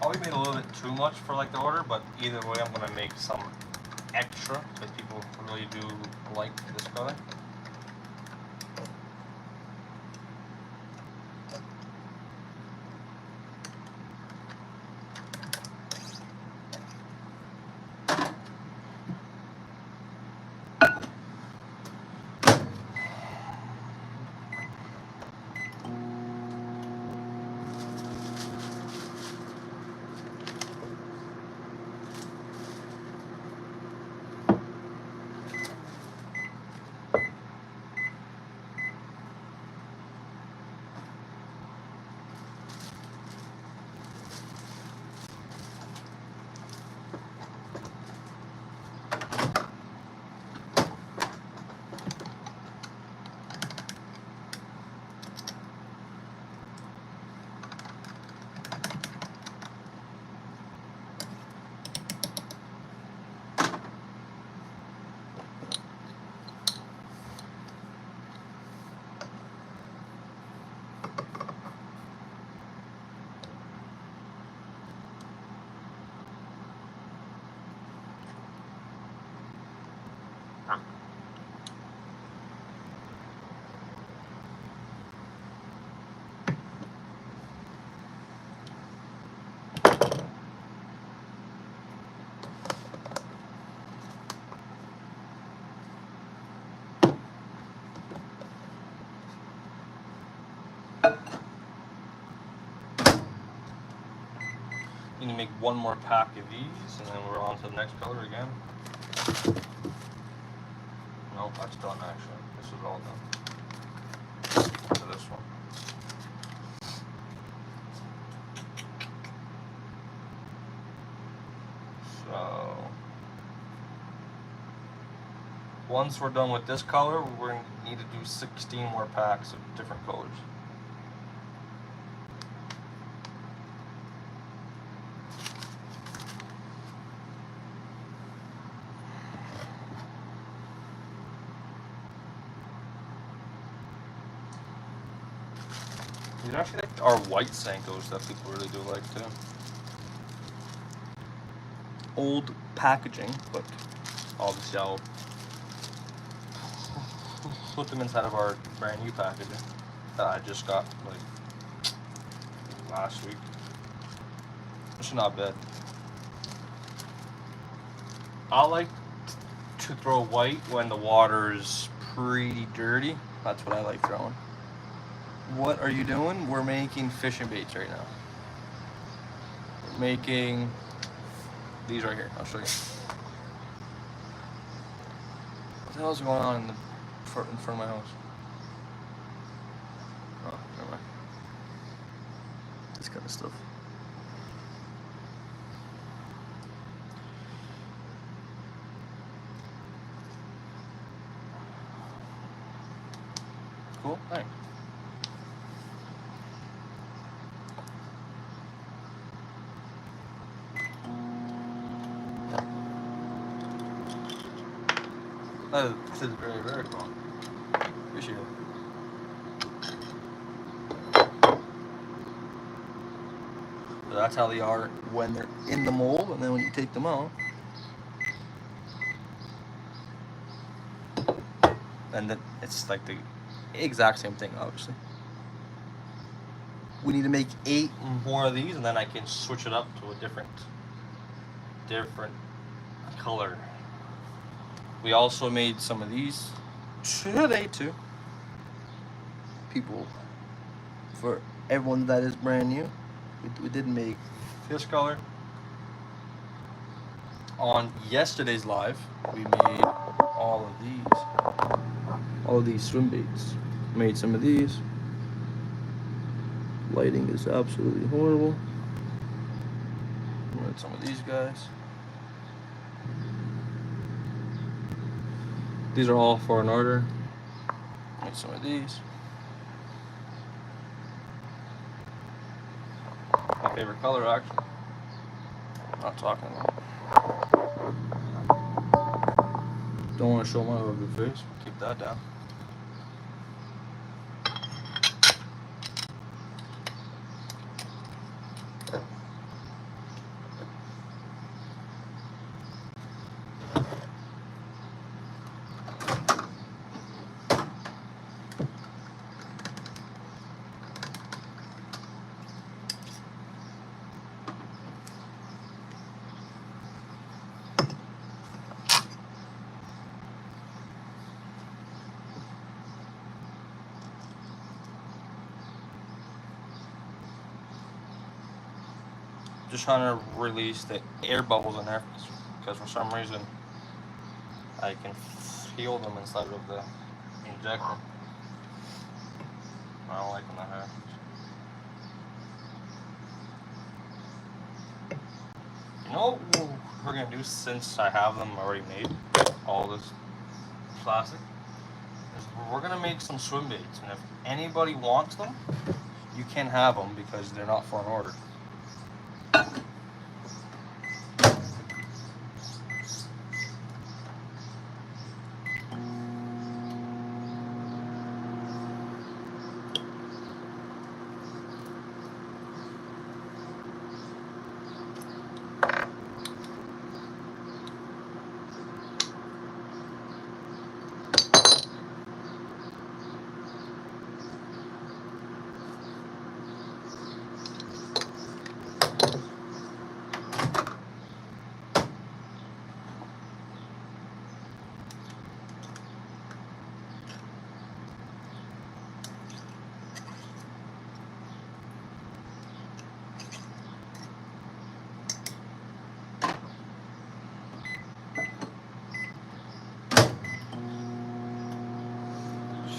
Probably made a little bit too much for like the order, but either way I'm gonna make some extra because people really do like this color. Need to make one more pack of these, and then we're on to the next color again. No Nope, that's done actually. This is all done. To this one. So once we're done with this color, we're going to need to do 16 more packs of different colors. These are actually like our white Senkos that people really do like too. Old packaging, but obviously I'll put them inside of our brand new packaging that I just got like last week. It's not bad. I like to throw white when the water is pretty dirty. That's what I like throwing. What are you doing? We're making fishing baits right now. We're making these right here. I'll show you. What the hell is going on in front of my house? Oh, never mind. This kind of stuff. Cool, thanks. Oh, this is very, very cool. Appreciate it. So that's how they are when they're in the mold, and then when you take them out, and then it's like the exact same thing, obviously. We need to make 8 more of these, and then I can switch it up to a different color. We also made some of these today too. People, for everyone that is brand new, we did make this color. On yesterday's live, we made all of these swim baits. Made some of these. Lighting is absolutely horrible. Made some of these guys. These are all for an order. Make some of these. My favorite color, actually. Not talking about. Don't want to show my ugly face. Keep that down. Just trying to release the air bubbles in there because for some reason I can feel them inside of the injector. I don't like when that happens. You know what we're gonna do, since I have them already made, all this plastic, is we're gonna make some swim baits, and if anybody wants them, you can have them because they're not for an order.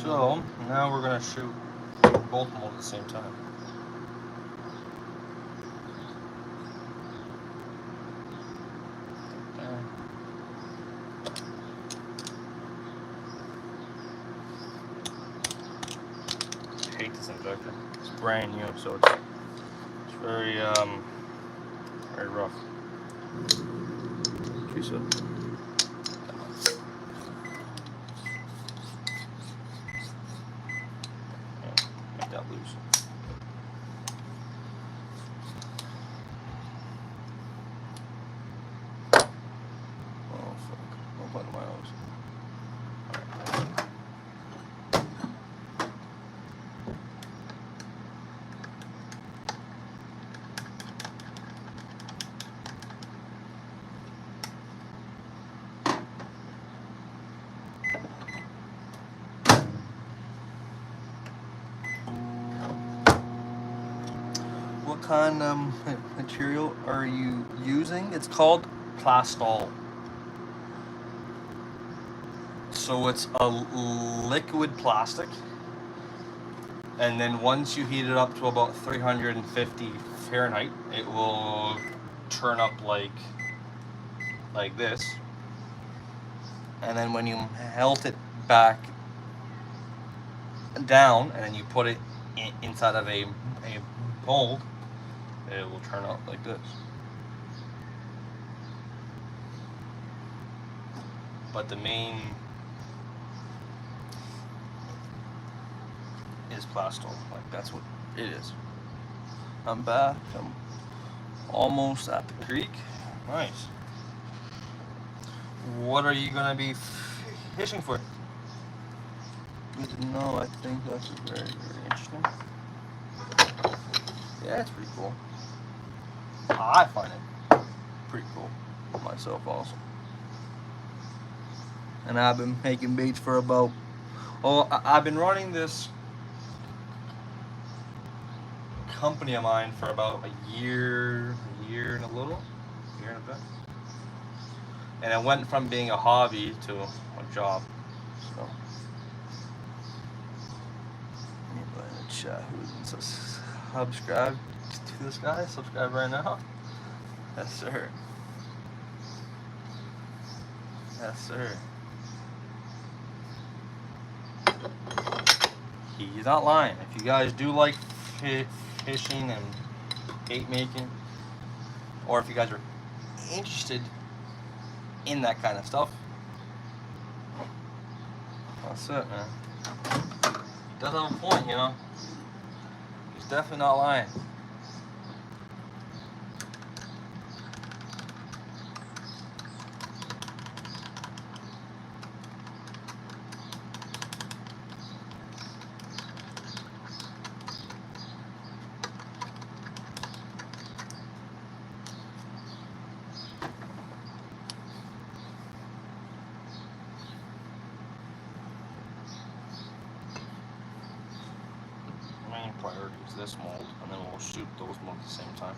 So now we're gonna shoot both of them at the same time. I hate this injector. It's brand new, so it's very very rough. Okay, so make that loose. Oh fuck! Don't put it in my nose. What kind of material are you using? It's called plastol. So it's a liquid plastic, and then once you heat it up to about 350 Fahrenheit, it will turn up like this. And then when you melt it back down, and then you put it inside of a mold, it will turn out like this. But the main is plastol. Like, that's what it is. I'm back. I'm almost at the creek. Nice. What are you gonna be fishing for? No, I think that's very, very interesting. Yeah, it's pretty cool. I find it pretty cool myself also. And I've been making baits for about, I've been running this company of mine for about a year and a little, year and a bit. And it went from being a hobby to a job. So, anybody in the chat who isn't subscribed to this guy, subscribe right now. Yes, sir. Yes, sir. He's not lying. If you guys do like fishing and bait making, or if you guys are interested in that kind of stuff, that's it, man. He does have a point, you know. He's definitely not lying. Main priority is this mold, and then we'll shoot those molds at the same time.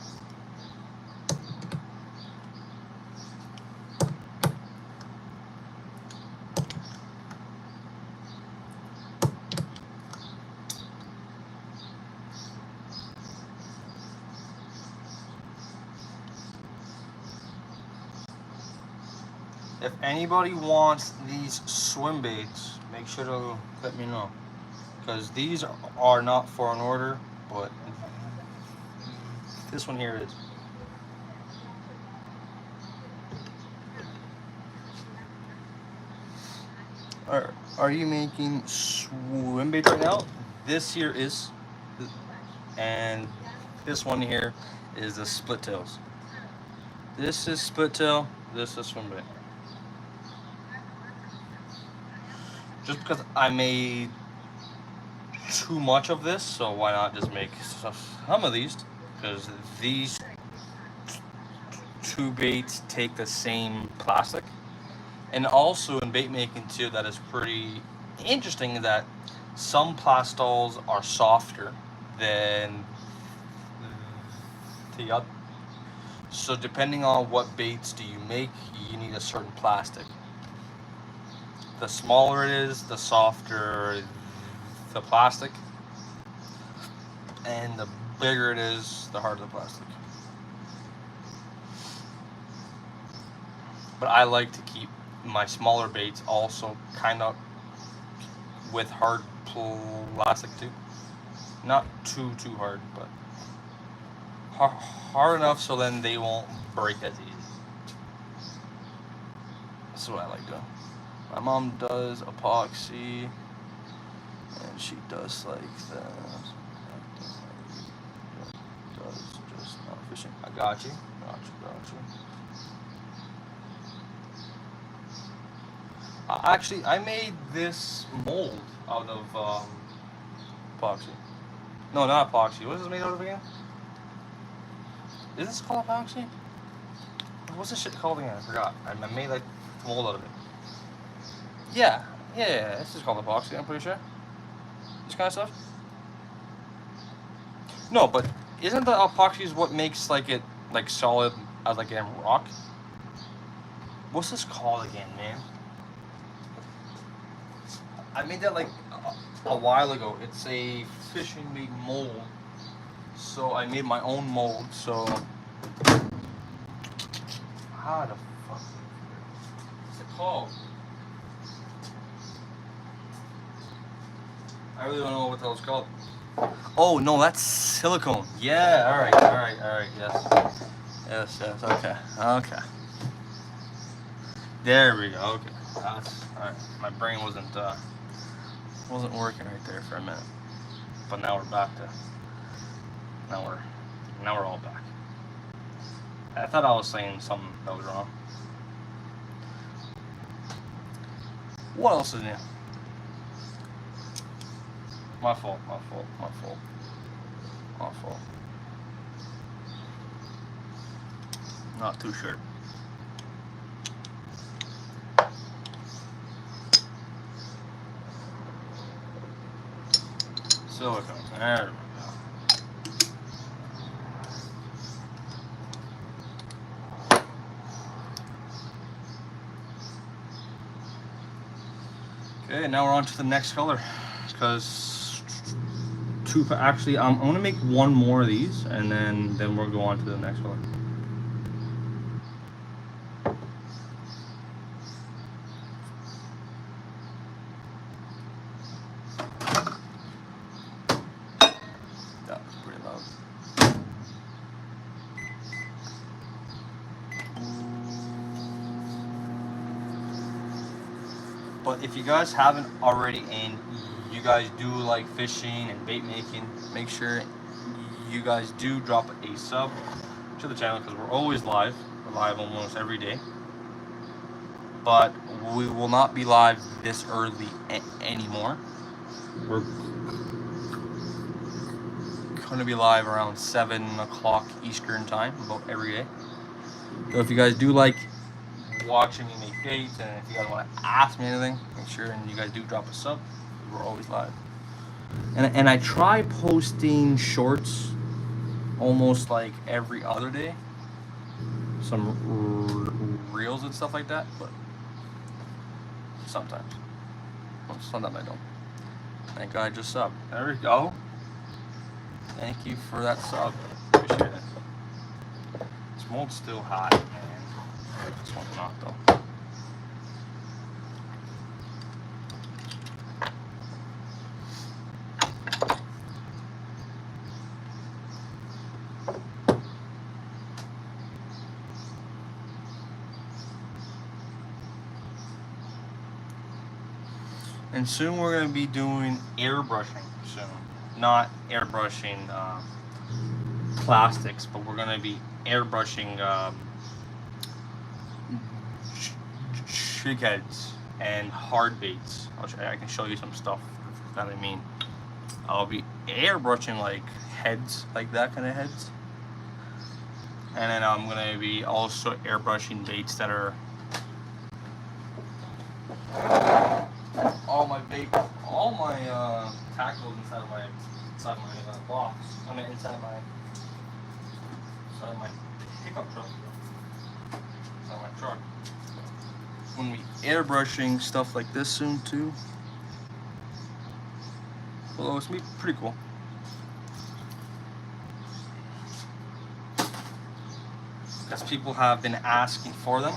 If anybody wants these swim baits, make sure to let me know, because these are not for an order, but this one here is. Are you making swim bait right now? This here is, and this one here is the split tails. This is split tail, this is swim bait. Just because I made too much of this, so why not just make some of these? Because these two baits take the same plastic. And also in bait making too, that is pretty interesting, that some plastols are softer than the other. So depending on what baits do you make, you need a certain plastic. The smaller it is, the softer the plastic, and the bigger it is, the harder the plastic. But I like to keep my smaller baits also kind of with hard plastic too. Not too hard, but hard enough so then they won't break as easy. That's what I like doing. My mom does epoxy, and she does like that. Does just not fishing. I got you. Actually, I made this mold out of epoxy. No, not epoxy. What is this made out of again? Is this called epoxy? What's this shit called again? I forgot. I made like a mold out of it. Yeah. This is called epoxy, I'm pretty sure. This kind of stuff. No, but isn't the epoxy is what makes like it like solid as like in rock? What's this called again, man? I made that like a while ago. It's a fishing bait mold. So I made my own mold. So how the fuck? What's it called? I really don't know what the hell it's called. Oh no, that's silicone. Yeah. All right. Yes. Okay. There we go. Okay. That's all right. My brain wasn't working right there for a minute, but now we're back to. Now we're all back. I thought I was saying something that was wrong. What else is new? My fault. Not too sure. Silicone. There we go. Okay, now we're on to the next color. Because actually, I'm gonna make one more of these, and then we'll go on to the next color. That was pretty loud. But if you guys haven't already, and you guys do like fishing and bait making, make sure you guys do drop a sub to the channel, because we're always live. We're live almost every day. But we will not be live this early anymore. We're going to be live around 7 o'clock Eastern time, about every day. So if you guys do like watching me make baits, and if you guys want to ask me anything, make sure and you guys do drop a sub. We're always live. And I try posting shorts almost like every other day. Some reels and stuff like that, but sometimes. Sometimes I don't. Thank God I just subbed. There we go. Thank you for that sub. Appreciate it. This mold's still hot, man. This one's not though. And soon we're going to be doing airbrushing soon. Not airbrushing plastics, but we're going to be airbrushing jig heads and hard baits. I can show you some stuff that I mean. I'll be airbrushing like heads, like that kind of heads. And then I'm going to be also airbrushing baits that are all my tackles inside my box. I mean inside my pickup truck. Inside my truck. When we airbrushing stuff like this soon too. Well, it's gonna be pretty cool. Because people have been asking for them,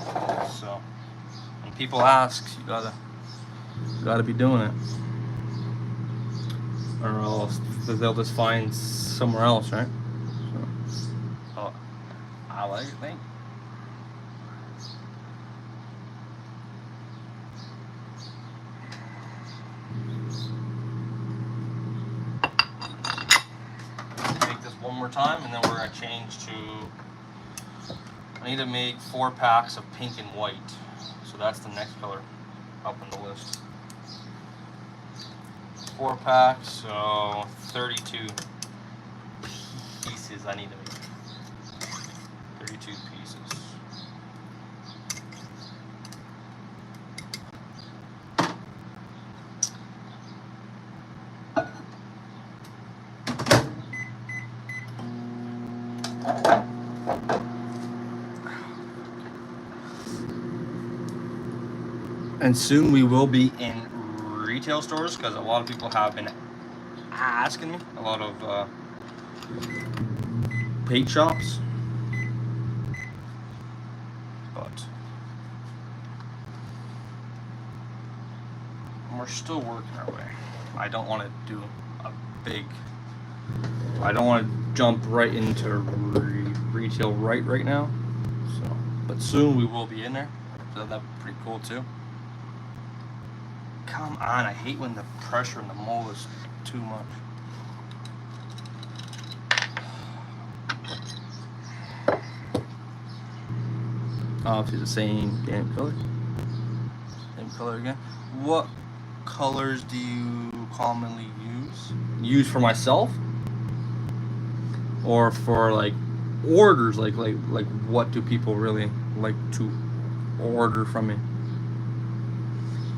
so when people ask, you gotta be doing it, or else they'll just find somewhere else, right? So, oh, I like it. Thank you. Make this one more time, and then we're gonna change to. I need to make 4 packs of pink and white, so that's the next color up on the list. 4 packs, so 32 pieces I need to make. 32 pieces. And soon we will be in retail stores, because a lot of people have been asking me. A lot of bait shops, but we're still working our way. I don't want to do a big. I don't want to jump right into retail right now. So, but soon we will be in there. So that'd be pretty cool too. Come on, I hate when the pressure in the mold is too much. Obviously the same damn color. Same color again. What colors do you commonly use? Use for myself? Or for like orders, like what do people really like to order from me?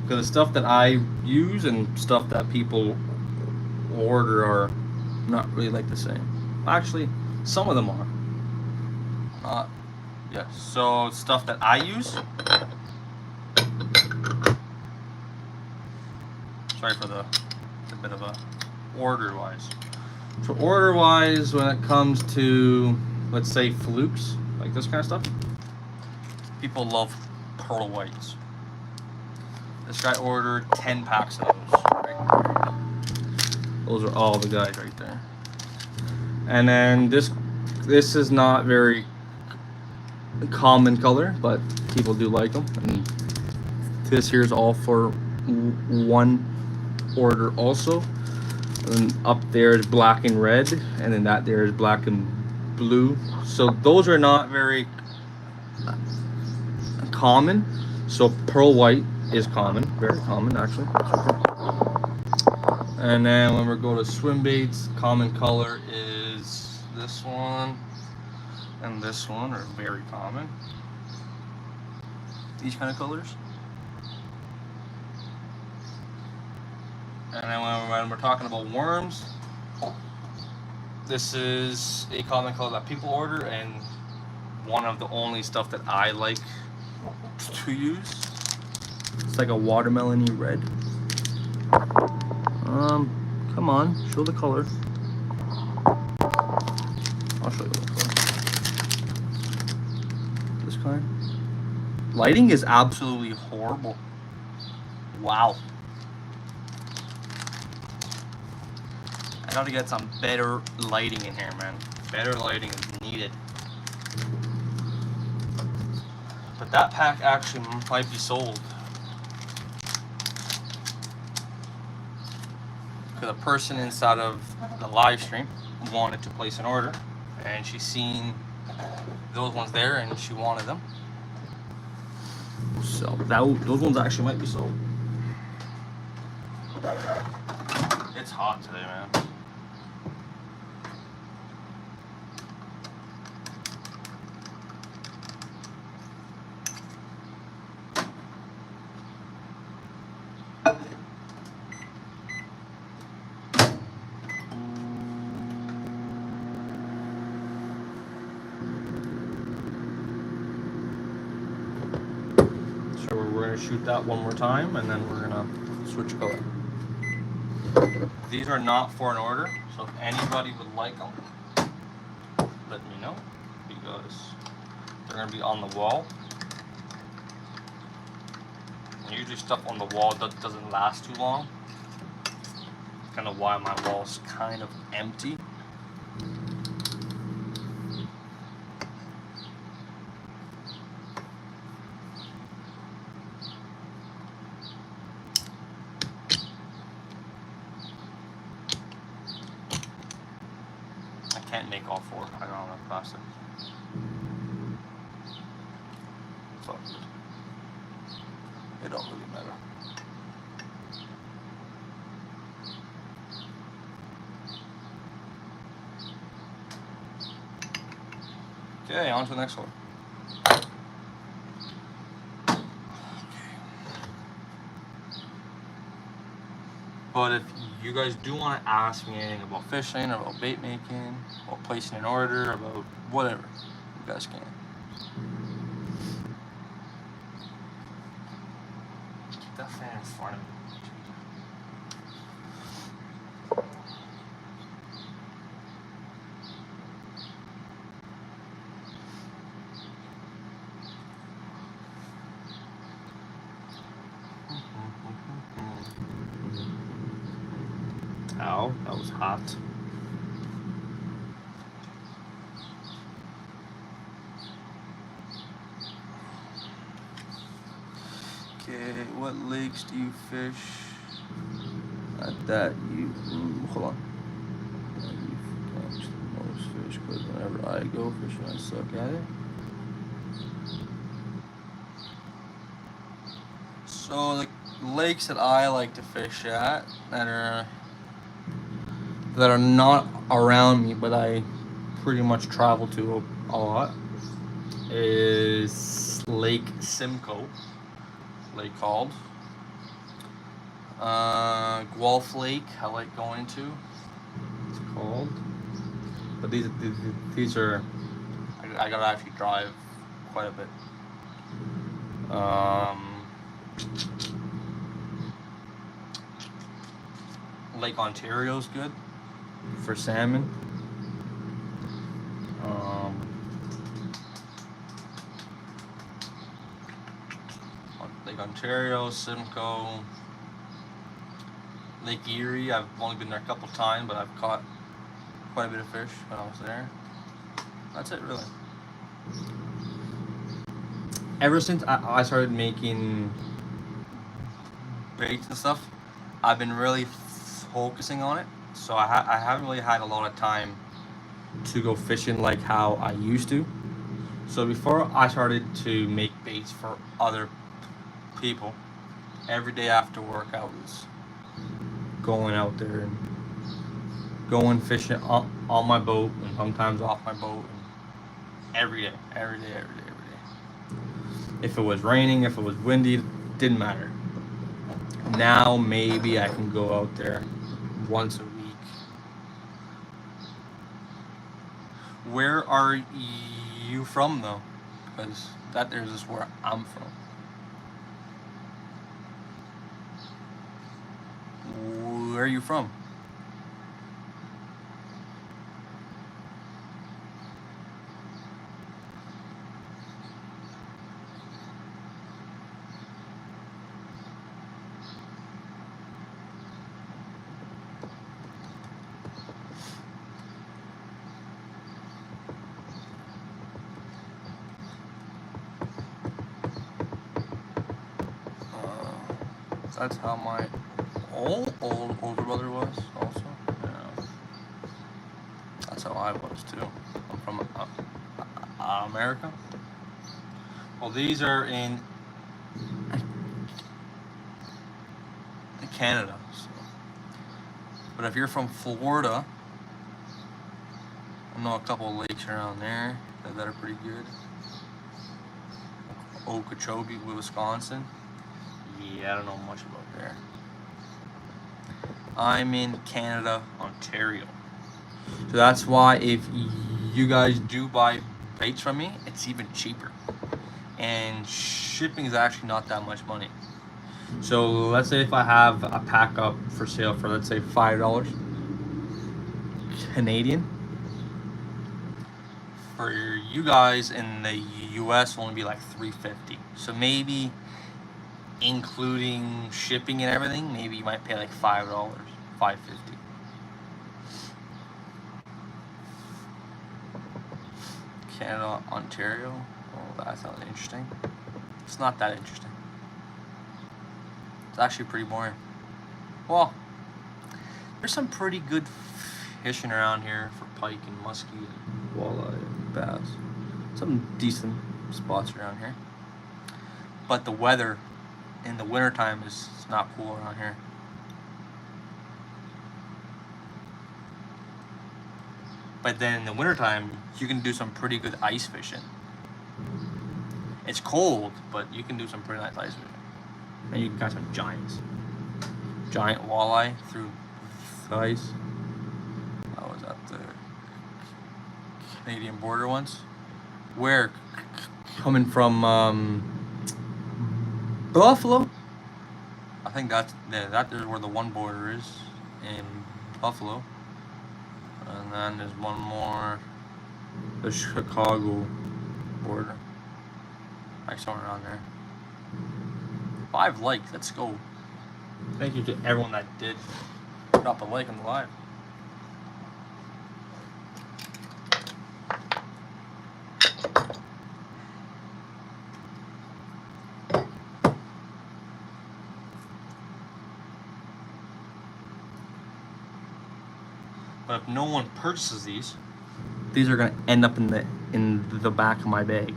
Because the stuff that I use and stuff that people order are not really like the same. Actually, some of them are. Yeah, so stuff that I use. Sorry for the bit of a order-wise. So order-wise, when it comes to, let's say, flukes, like this kind of stuff, people love pearl whites. This guy ordered 10 packs of those. Right? Those are all the guys right there. And then this is not very common color, but people do like them. And this here is all for one order also. And up there is black and red, and then that there is black and blue. So those are not very common. So pearl white is common, very common actually. And then when we go to swim baits, common color is this one and this one are very common. These kind of colors. And then when we're talking about worms, this is a common color that people order, and one of the only stuff that I like to use. It's like a watermelon-y red. Come on, show the color. I'll show you the color. This kind. Lighting is absolutely horrible. Wow. I gotta get some better lighting in here, man. Better lighting is needed. But that pack actually might be sold. Because a person inside of the live stream wanted to place an order, and she's seen those ones there and she wanted them. So those ones actually might be sold. It's hot today, man. So we're going to shoot that one more time, and then we're going to switch color. These are not for an order, so if anybody would like them, let me know, because they're going to be on the wall. And usually stuff on the wall doesn't last too long. Kind of why my wall's kind of empty. I can't make all four. I don't have enough plastic. It's all good. It don't really matter. Okay, on to the next one. But if you guys do want to ask me anything about fishing, about bait making, about placing an order, about whatever, you guys can. Keep that fan in front of me. Ow, that was hot. Okay, what lakes do you fish? At that, hold on. You catch the most fish, because whenever I go fishing, I suck at it. So the lakes that I like to fish at that are not around me, but I pretty much travel to a lot, is Lake Simcoe, lake called. Guelph Lake, I like going to. It's called. But these are, I gotta actually drive quite a bit. Lake Ontario's good for salmon. Lake Ontario, Simcoe, Lake Erie. I've only been there a couple times, but I've caught quite a bit of fish when I was there. That's it, really. Ever since I started making baits and stuff, I've been really focusing on it. So I haven't really had a lot of time to go fishing like how I used to. So before I started to make baits for other people, every day after work I was going out there and going fishing on my boat and sometimes off my boat, and every day. If it was raining, if it was windy, it didn't matter. Now maybe I can go out there once a week. Where are you from, though? Because that there's just where I'm from. Where are you from? That's how my older brother was also. Yeah. That's how I was too. I'm from America. Well, these are in Canada. So. But if you're from Florida, I know a couple of lakes around there that are pretty good. Okeechobee, Wisconsin. Yeah, I don't know much about there. I'm in Canada, Ontario. So that's why if you guys do buy baits from me, it's even cheaper. And shipping is actually not that much money. So let's say if I have a pack up for sale for, let's say, $5 Canadian. For you guys in the US, only be like $3.50. So maybe including shipping and everything, maybe you might pay like $5, $5.50. Canada, Ontario. Oh, that sounds interesting. It's not that interesting. It's actually pretty boring. Well, there's some pretty good fishing around here for pike and muskie and walleye and bass. Some decent spots around here. But the weather in the wintertime is not cool around here. But then in the wintertime, you can do some pretty good ice fishing. It's cold, but you can do some pretty nice ice fishing. And you can catch some giants. Giant walleye through the ice. I was at the Canadian border once. Where? Coming from Buffalo? I think that is where the one border is, in Buffalo. And then there's one more, the Chicago border. Like somewhere around there. 5 likes, let's go. Thank you to everyone that did drop a like on the live. But if no one purchases these are gonna end up in the back of my bag.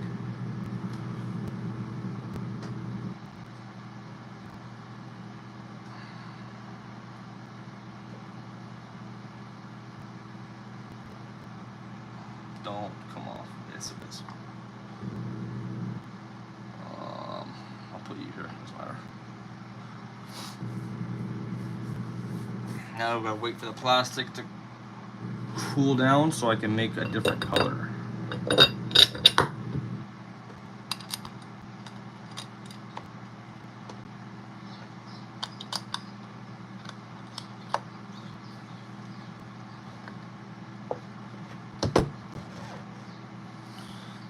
Don't come off. It's I'll put you here. Doesn't matter. Now we're gonna wait for the plastic to cool down so I can make a different color.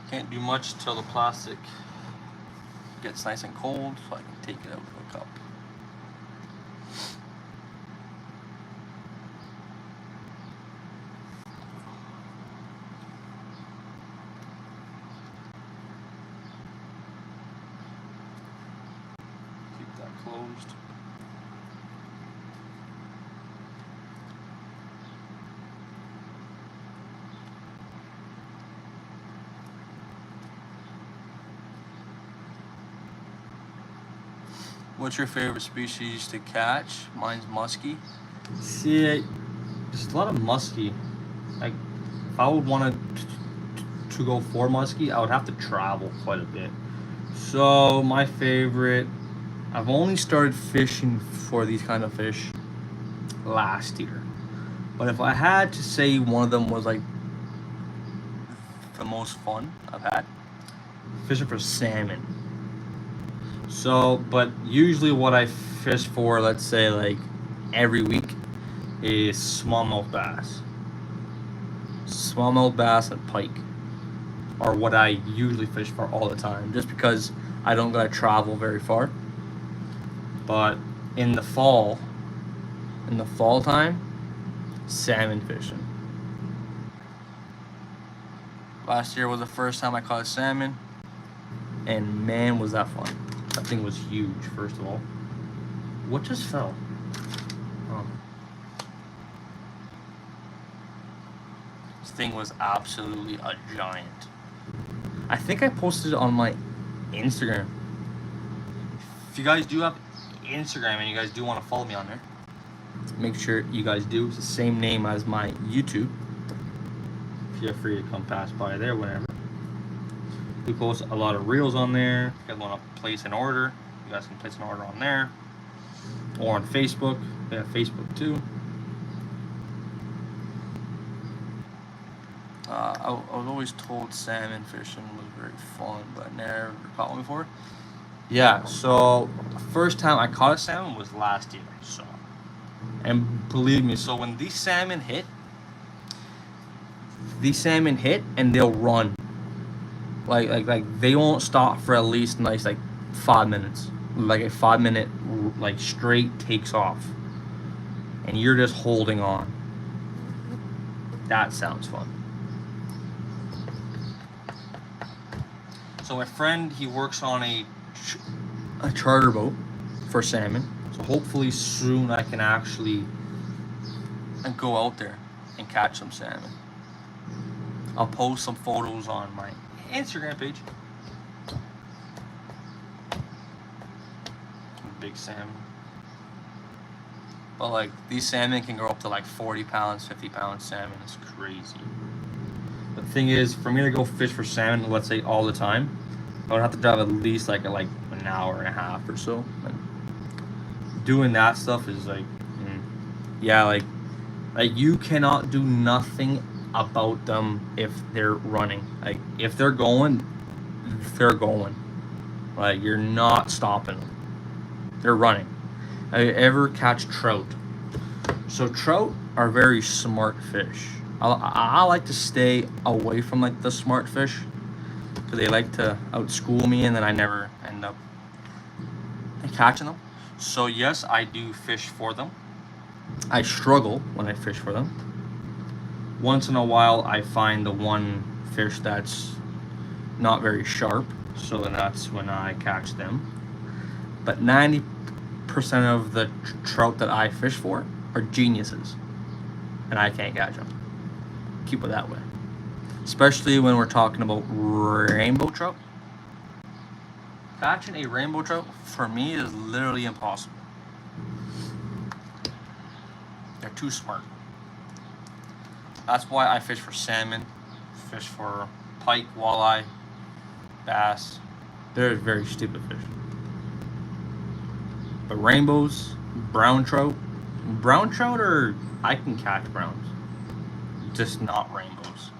Can't do much till the plastic gets nice and cold so I can take it out of a cup. Keep that closed. What's your favorite species to catch? Mine's muskie. See, there's a lot of muskie. Like, if I would want to go for muskie, I would have to travel quite a bit. So my favorite, I've only started fishing for these kind of fish last year. But if I had to say one of them was like the most fun I've had, fishing for salmon. So, but usually what I fish for, let's say like every week, is smallmouth bass. Smallmouth bass and pike are what I usually fish for all the time, just because I don't gotta travel very far. But in the fall time, salmon fishing. Last year was the first time I caught salmon, and man, was that fun. That thing was huge, first of all. What just fell? Oh. This thing was absolutely a giant. I think I posted it on my Instagram. If you guys do have Instagram and you guys do want to follow me on there, make sure you guys do. It's the same name as my YouTube. Feel free to come pass by there whenever. We post a lot of reels on there. If you guys want to place an order, you guys can place an order on there. Or on Facebook. We have Facebook too. I was always told salmon fishing was very fun, but I never caught one before. Yeah, so the first time I caught a salmon was last year. So, and believe me, so when these salmon hit and they'll run. Like they won't stop for at least nice like 5 minutes. Like a 5 minute like straight takes off, and you're just holding on. That sounds fun. So my friend, he works on a charter boat for salmon. So hopefully soon I can actually go out there and catch some salmon. I'll post some photos on my Instagram page. Big salmon. But like these salmon can grow up to like 40 pounds, 50 pound salmon. It's crazy. The thing is, for me to go fish for salmon, let's say all the time, I would have to drive at least like an hour and a half or so. Like, doing that stuff is like, yeah, like you cannot do nothing about them if they're running. Like if they're going, they're going. Like you're not stopping them. They're running. I ever catch trout. So trout are very smart fish. I like to stay away from like the smart fish because they like to outschool me, and then I never end up catching them. So yes, I do fish for them. I struggle when I fish for them. Once in a while, I find the one fish that's not very sharp, so then that's when I catch them. But 90% of the trout that I fish for are geniuses, and I can't catch them. Keep it that way. Especially when we're talking about rainbow trout. Catching a rainbow trout for me is literally impossible. They're too smart. That's why I fish for salmon, fish for pike, walleye, bass. They're very stupid fish. But rainbows, brown trout are, I can catch browns, just not rainbows.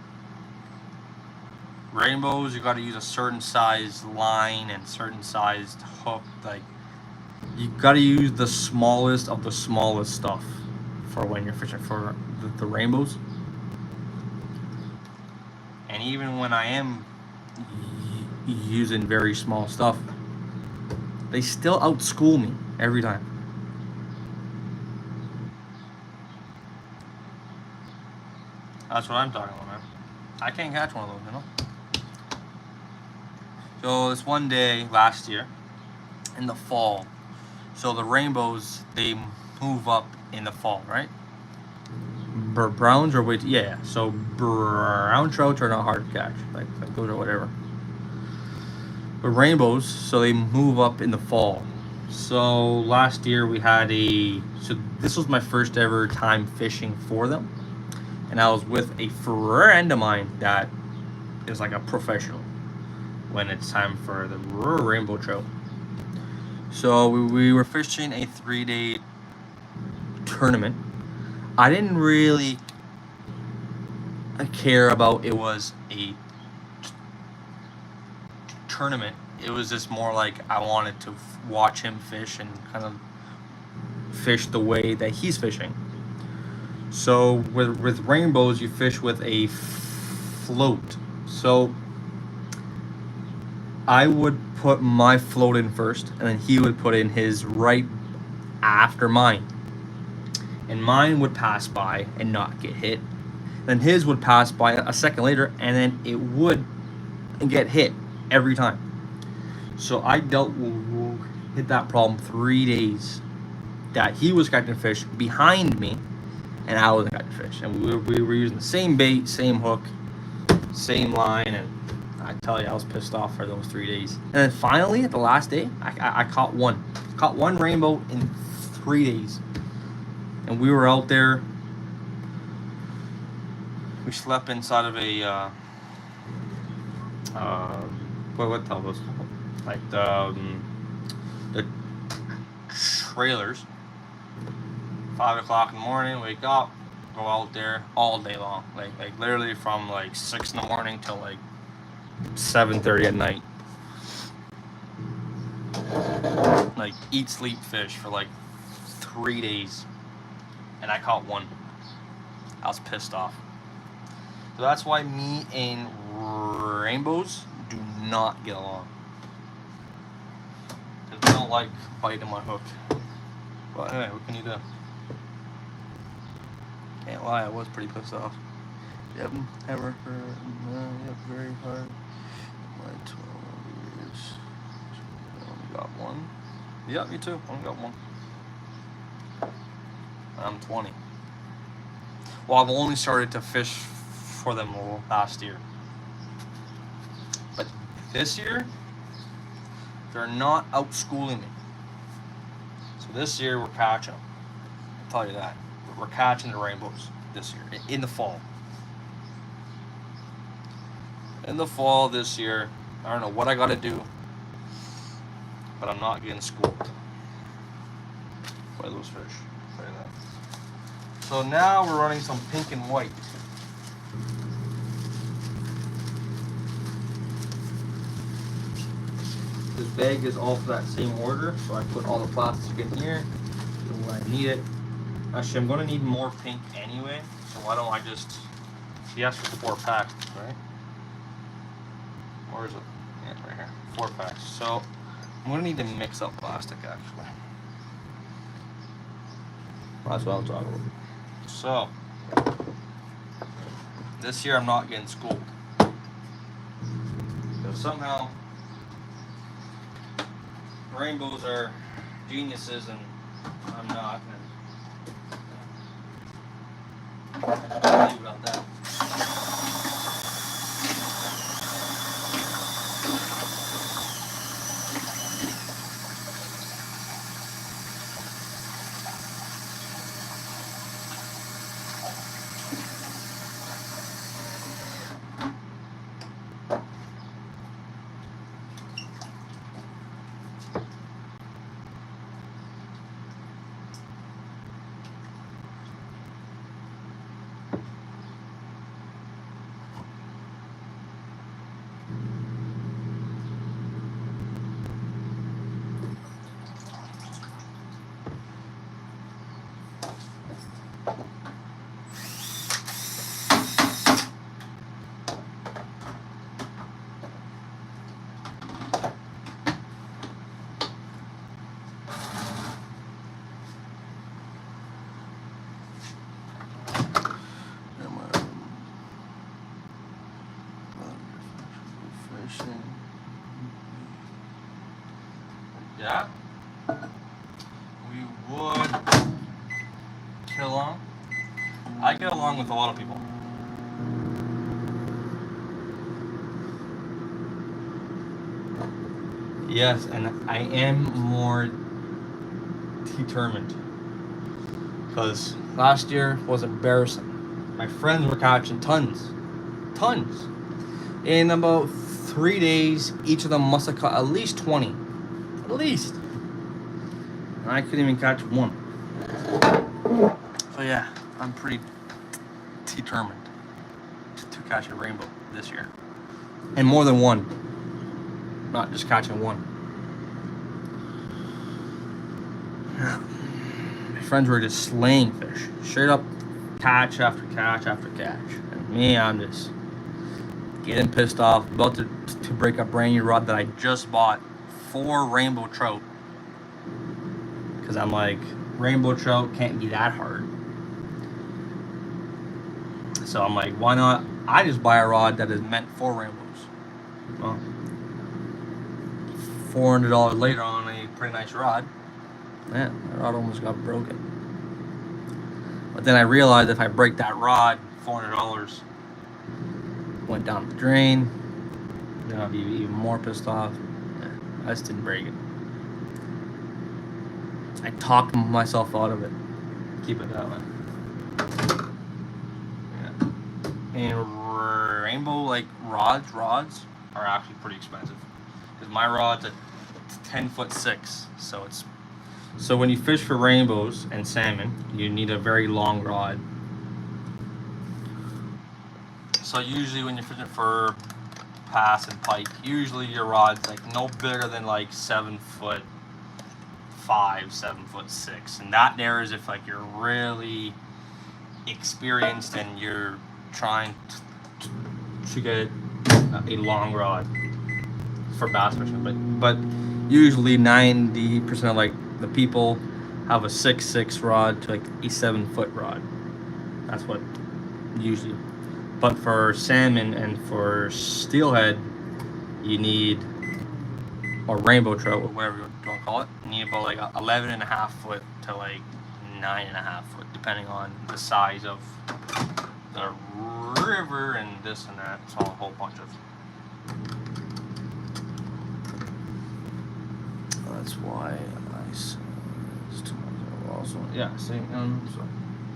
Rainbows, you got to use a certain size line and certain sized hook. Like you got to use the smallest of the smallest stuff for when you're fishing for the rainbows. And even when I am using very small stuff, they still outschool me every time. That's what I'm talking about, man. I can't catch one of those, you know? So this one day last year, in the fall, so the rainbows, they move up in the fall, right? Browns are so brown trout are not hard to catch, like those or whatever. But rainbows, so they move up in the fall. So last year we had so this was my first ever time fishing for them, and I was with a friend of mine that is like a professional when it's time for the rainbow trout. So we were fishing a 3-day tournament. I didn't really care about it was a tournament. It was just more like I wanted to watch him fish and kind of fish the way that he's fishing. So with rainbows, you fish with a float. So I would put my float in first, and then he would put in his right after mine. And mine would pass by and not get hit. Then his would pass by a second later, and then it would get hit every time. So I hit that problem 3 days. That he was catching fish behind me, and I wasn't catching fish. And we were using the same bait, same hook, same line, and I tell you, I was pissed off for those 3 days. And then finally, at the last day, I caught one. Caught one rainbow in 3 days. And we were out there. We slept inside of a what the hell was it called? Like the trailers. 5 o'clock in the morning, wake up, go out there all day long. Like literally from like 6 in the morning till like 7:30 at night. like eat, sleep, fish for like 3 days, and I caught one. I was pissed off. So that's why me and rainbows do not get along. Because they don't like biting my hook. But anyway, what can you do? Can't lie, I was pretty pissed off. You haven't ever heard, very hard. My 12 years. I only got one. Yeah, me too. I only got one. I'm 20. Well, I've only started to fish for them last year. But this year, they're not out schooling me. So this year we're catching them. I'll tell you that. We're catching the rainbows this year, in the fall. In the fall this year, I don't know what I gotta do, but I'm not getting schooled by those fish. I'll tell you that. So now we're running some pink and white. This bag is all for that same order, so I put all the plastic in here when I need it. Actually, I'm going to need more pink anyway, so why don't I just... She asked for 4 packs, right? Or is it? Yeah, right here. 4 packs. So I'm going to need to mix up plastic, actually. That's what I'm talking about. So, this year I'm not getting schooled. Because somehow rainbows are geniuses and I'm not. I'll leave it at that. Yeah, we would get along. I get along with a lot of people. Yes, and I am more determined. Because last year was embarrassing. My friends were catching tons. In about 3 days, each of them must have caught at least 20. At least. And I couldn't even catch one. So yeah, I'm pretty determined to catch a rainbow this year. And more than one. Not just catching one. Yeah. My friends were just slaying fish. Straight up catch after catch after catch. And me, I'm just getting pissed off. About to break a brand new rod that I just bought. 4 rainbow trout. Because I'm like, rainbow trout can't be that hard. So I'm like, why not? I just buy a rod that is meant for rainbows. Well, $400 later on a pretty nice rod. Man, that rod almost got broken. But then I realized if I break that rod, $400 went down the drain. Then I'll be even more pissed off. I just didn't break it. I talked myself out of it. Keep it that way. Yeah. And rainbow like rods are actually pretty expensive. Because my rod's a 10'6", so when you fish for rainbows and salmon, you need a very long rod. So usually when you're fishing for passing pike. Usually your rod's like no bigger than like 7'5", 7'6", and that there is if like you're really experienced and you're trying to get a long rod for bass fishing. But usually 90% of like the people have a 6'6" rod to like a 7-foot rod. That's what usually. But for salmon and for steelhead, you need, or rainbow trout, or whatever you want to call it, you need about like 11.5 foot to like 9.5 foot, depending on the size of the river and this and that. It's all a whole bunch of. That's why I said also, yeah, see,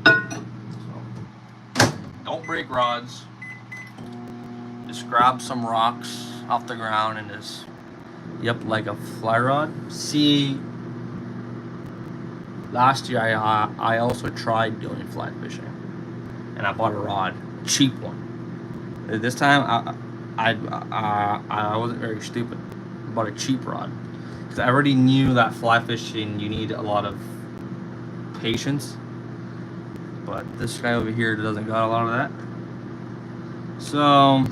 so don't break rods. Just grab some rocks off the ground and just, yep, like a fly rod. See, last year I also tried doing fly fishing, and I bought a rod, cheap one. This time I wasn't very stupid. I bought a cheap rod because I already knew that fly fishing you need a lot of patience, but this guy over here doesn't got a lot of that. So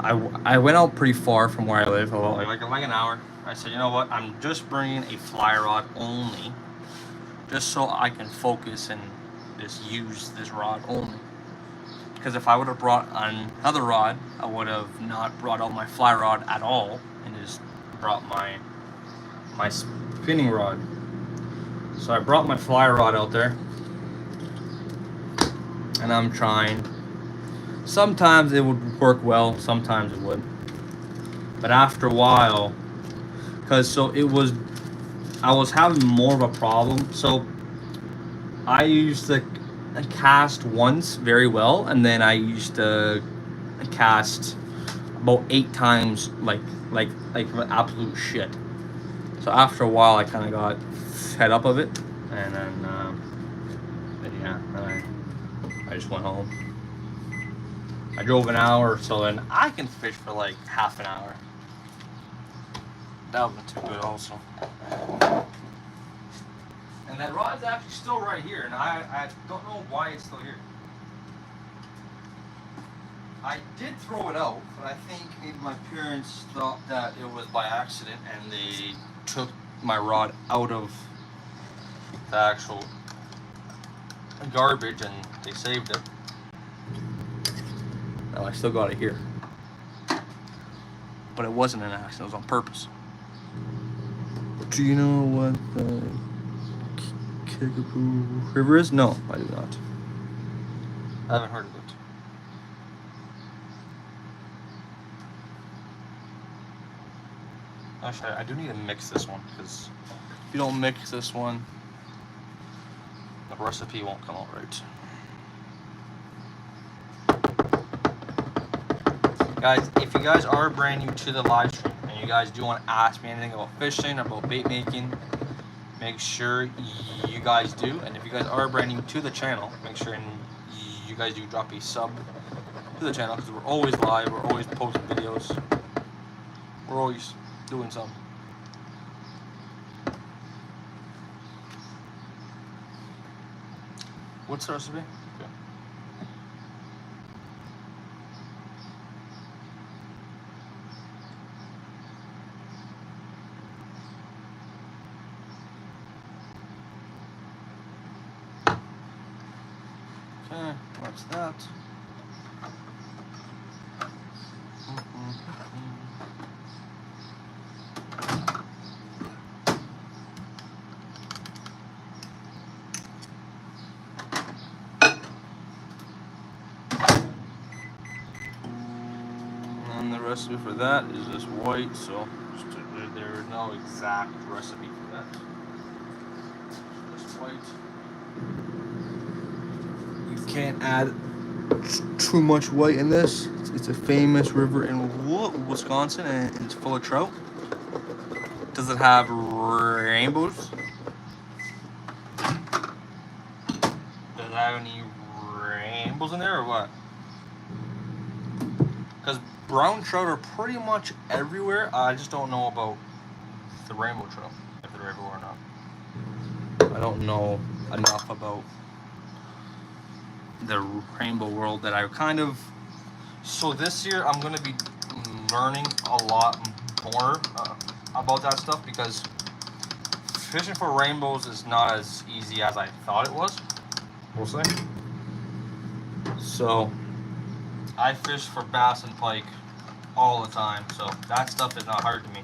I went out pretty far from where I live, like an hour. I said, you know what, I'm just bringing a fly rod only, just so I can focus and just use this rod only. Because if I would have brought another rod, I would have not brought out my fly rod at all and just brought my spinning rod. So I brought my fly rod out there and I'm trying. Sometimes it would work well, sometimes it wouldn't. But after a while, I was having more of a problem. So I used to cast once very well, and then I used to cast about 8 times like absolute shit. So after a while I kind of got fed up of it, and then I just went home. I drove an hour, so then I can fish for like half an hour. That wasn't too good also. And that rod's actually still right here, and I don't know why it's still here. I did throw it out, but I think maybe my parents thought that it was by accident and they took my rod out of the actual garbage and they saved it. Now I still got it here. But it wasn't an accident, it was on purpose. Do you know what the Kickapoo River is? No, I do not. I haven't heard of it. Actually, I do need to mix this one, because if you don't mix this one, the recipe won't come out right. Guys, if you guys are brand new to the live stream and you guys do want to ask me anything about fishing, about bait making, make sure you guys do. And if you guys are brand new to the channel, make sure you guys do drop a sub to the channel, because we're always live, we're always posting videos, we're always doing something. What's the recipe? Okay. Okay, what's that? And the recipe for that is just white, so there is no exact recipe for that. Just white. You can't add too much white in this. It's a famous river in Wisconsin, and it's full of trout. Does it have rainbows? Does it have any rainbows in there or what? Because brown trout are pretty much everywhere. I just don't know about the rainbow trout, if they're everywhere or not. I don't know enough about the rainbow world that I kind of. So this year I'm going to be learning a lot more about that stuff, because fishing for rainbows is not as easy as I thought it was. We'll say. So I fish for bass and pike all the time, so that stuff is not hard to me.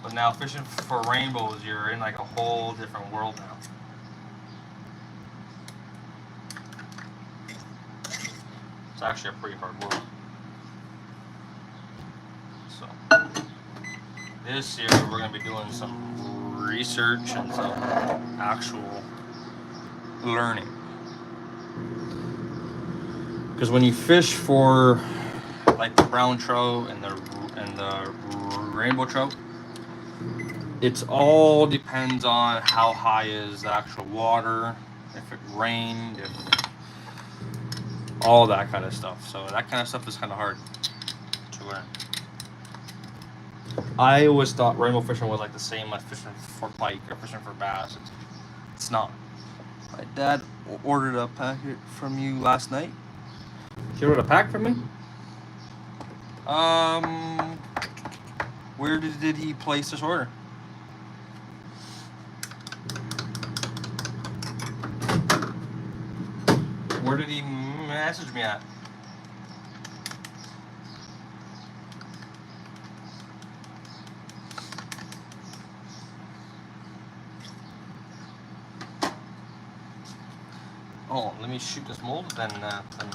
But now fishing for rainbows, you're in like a whole different world now. It's actually a pretty hard world. So this year we're going to be doing some research and some actual learning. Because when you fish for like the brown trout and the rainbow trout, it's all depends on how high is the actual water, if it rained, if all that kind of stuff. So that kind of stuff is kind of hard to learn. I always thought rainbow fishing was like the same as fishing for pike or fishing for bass. It's not. My dad ordered a packet from you last night. He ordered a pack from me? Where did he place this order? Where did he message me at? Oh, let me shoot this mold, then I can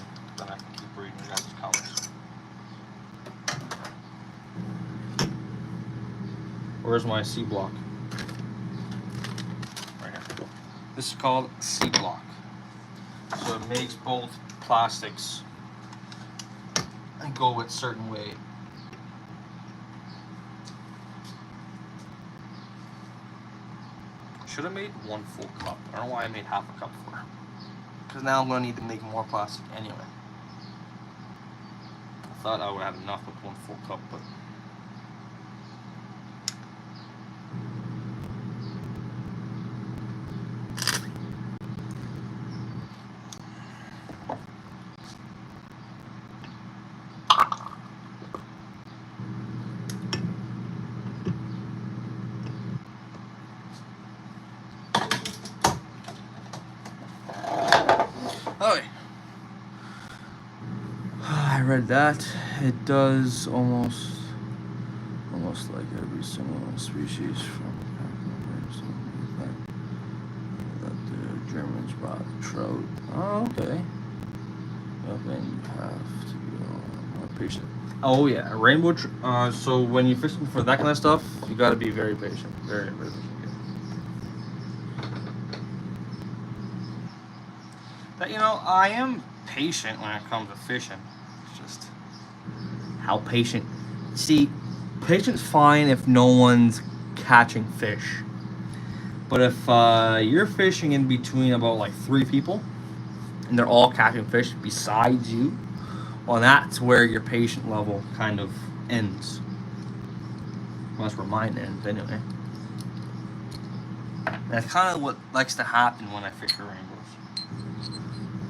keep reading you guys' comments. Where's my C block? Right here. This is called C block. So it makes both plastics and go with certain way. Should have made one full cup. I don't know why I made half a cup for. Because now I'm going to need to make more plastic anyway. I thought I would have enough with one full cup, but I read that it does almost like every single species from that the Germans brought trout. Oh, okay. Well, then you have to be more patient. Oh yeah, rainbow. So when you're fishing for that kind of stuff, you got to be very patient. Very patient. That, you know, I am patient when it comes to fishing. It's just how patient. See, patient's fine if no one's catching fish. But if you're fishing in between about like 3 people and they're all catching fish besides you, well, that's where your patient level kind of ends. Well, that's where mine ends anyway. That's kind of what likes to happen when I fish for rainbows.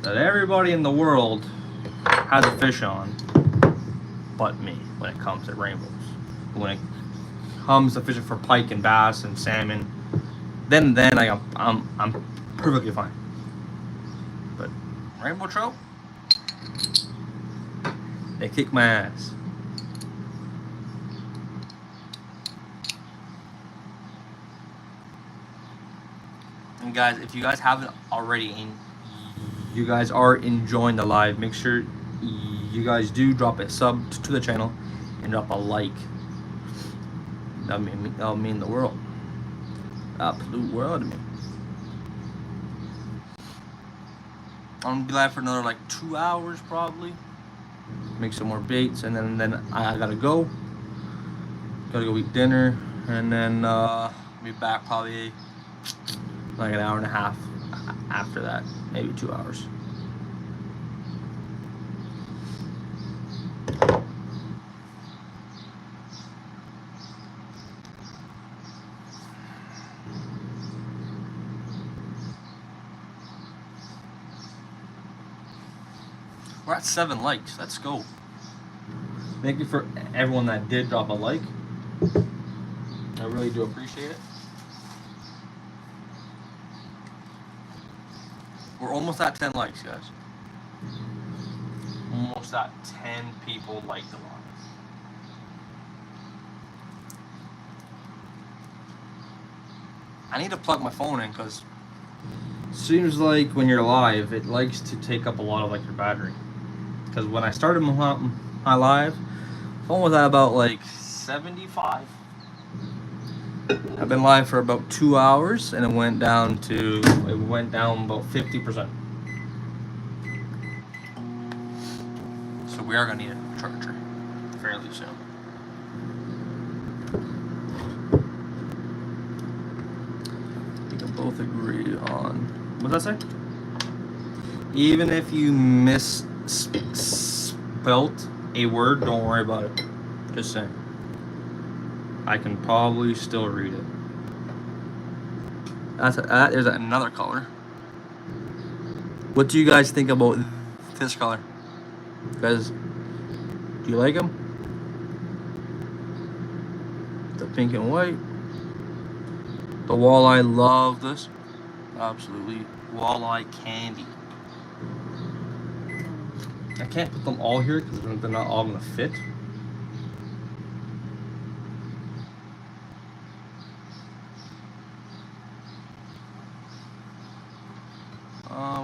That everybody in the world has a fish on but me when it comes to rainbows. When it comes to fishing for pike and bass and salmon, then I'm perfectly fine. But rainbow trout, they kick my ass. And guys, if you guys haven't already, you guys are enjoying the live, make sure you guys do drop a sub to the channel and drop a like. That'll mean the world. Absolute world to me. I'm gonna be live for another like 2 hours probably. Make some more baits, and then I gotta go. Gotta go eat dinner, and then be back probably like an hour and a half after that, maybe 2 hours. We're at 7 likes. Let's go. Thank you for everyone that did drop a like. I really do appreciate it. We're almost at 10 likes, guys. Almost at 10 people liked the live. I need to plug my phone in because seems like when you're live, it likes to take up a lot of like your battery. Because when I started my live, phone was at about like 75. I've been live for about 2 hours, and it went down about 50%. So we are gonna need a charger fairly soon. We can both agree on. What does that say? Even if you misspelt a word, don't worry about it. Just saying. I can probably still read it. There's another color. What do you guys think about this color? Guys, do you like them? The pink and white. The walleye, love this. Absolutely. Walleye candy. I can't put them all here because they're not all gonna fit.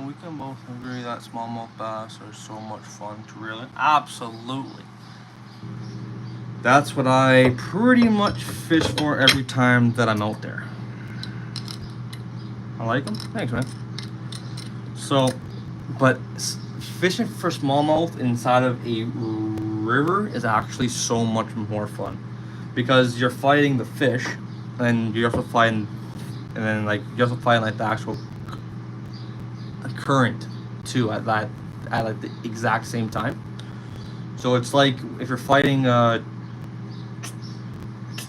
We can both agree that smallmouth bass are so much fun to reel in. Absolutely. That's what I pretty much fish for every time that I'm out there. I like them. Thanks, man. So, but fishing for smallmouth inside of a river is actually so much more fun because you're fighting the fish, and you're also fighting, and then like you're also fighting like the actual current too at like the exact same time. So it's like if you're fighting a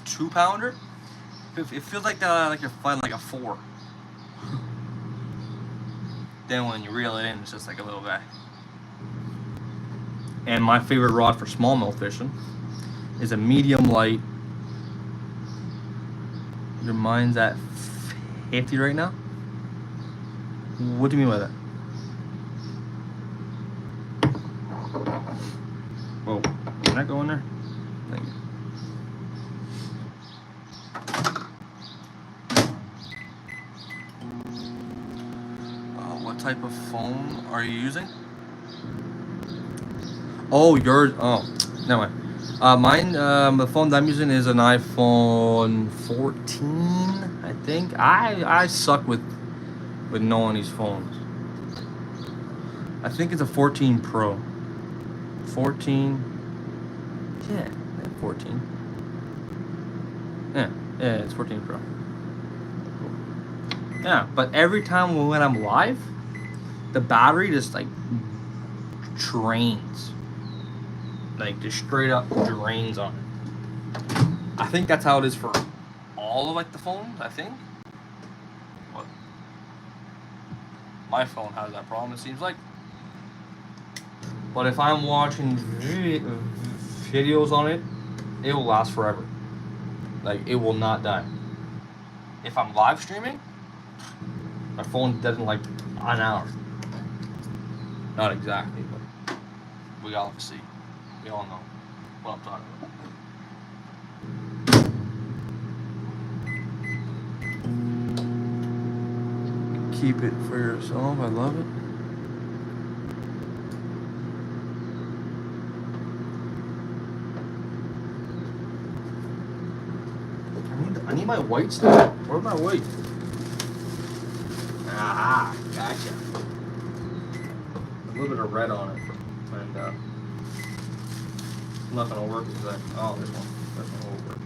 2-pounder, it feels like you're fighting like a 4. Then when you reel it in, it's just like a little guy. And my favorite rod for smallmouth fishing is a medium light. Your mind's at 50 right now? What do you mean by that? Whoa, can I go in there? Thank you. What type of phone are you using? Oh, yours. Oh, never mind. Mine, the phone that I'm using is an iPhone 14, I think. I suck with knowing these phones. I think it's a 14 Pro. 14. Yeah, 14. Yeah, it's 14 Pro. Yeah, but every time when I'm live, the battery just like drains. Like just straight up drains on it. I think that's how it is for all of like the phones, I think. What? My phone has that problem, it seems like. But if I'm watching videos on it, it will last forever. Like it will not die. If I'm live streaming, my phone doesn't like an hour. Not exactly, but we all see. We all know what I'm talking about. Keep it for yourself. I love it. I need my whites now. Where's my white? Ah, gotcha. A little bit of red on it, and it's not gonna work because oh, this one will work.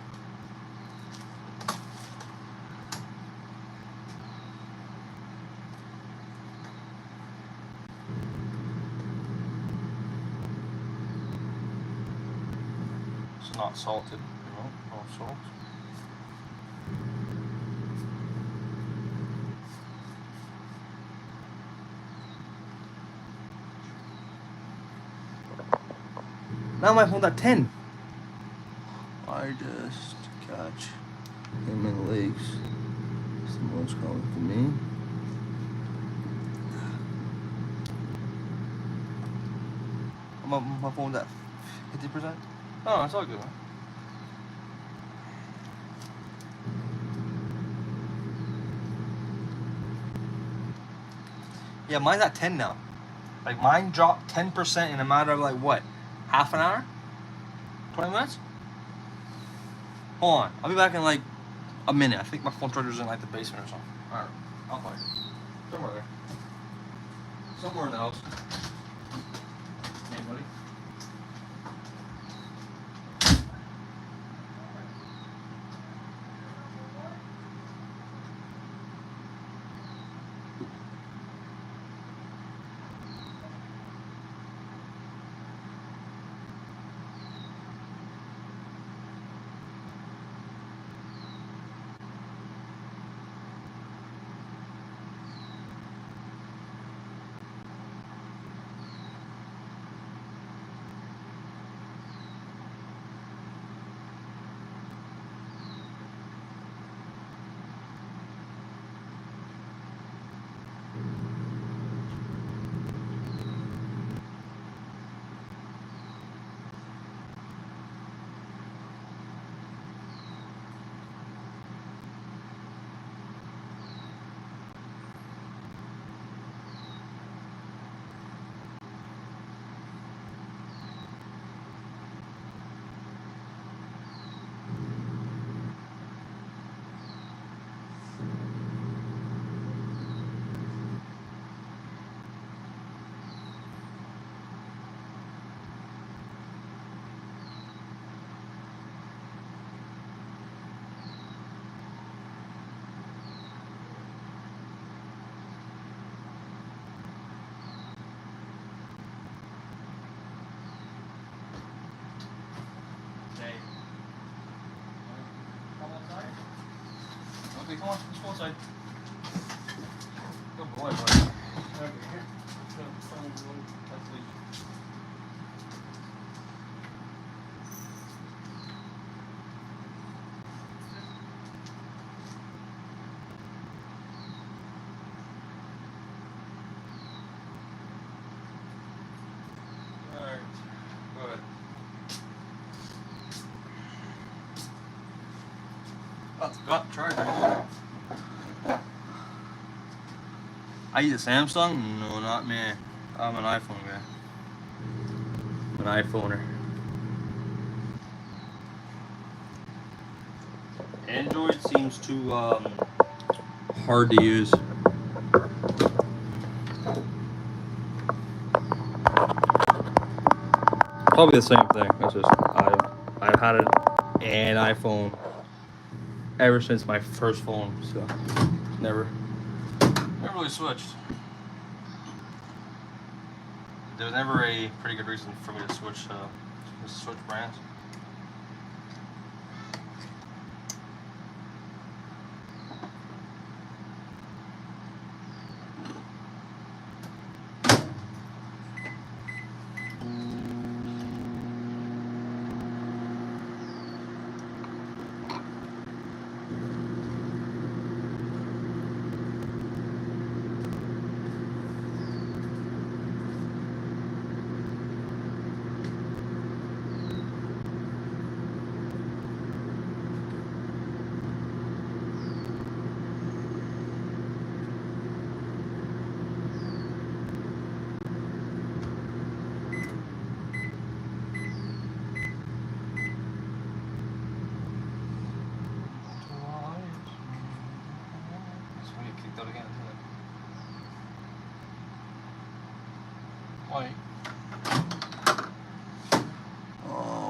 It's not salted, no salt. Now my phone's at 10. I just catch him in the legs. Someone's calling for me. My phone's at 50%. Oh, it's all good. Yeah, mine's at 10 now. Like mine dropped 10% in a matter of like what? Half an hour? 20 minutes? Hold on. I'll be back in like a minute. I think my phone charger's in like the basement or something. Alright, I'll play. Somewhere there. Somewhere in the house. Hey, buddy. Okay, come on, let's go outside. Good boy, buddy. Okay, here. That's leash. Alright, good. That's got charger. I use a Samsung? No, not me. I'm an iPhone guy. I'm an iPhoner. Android seems too hard to use. Probably the same thing. It's just I've had an iPhone ever since my first phone, so never really switched. There was never a pretty good reason for me to switch brands.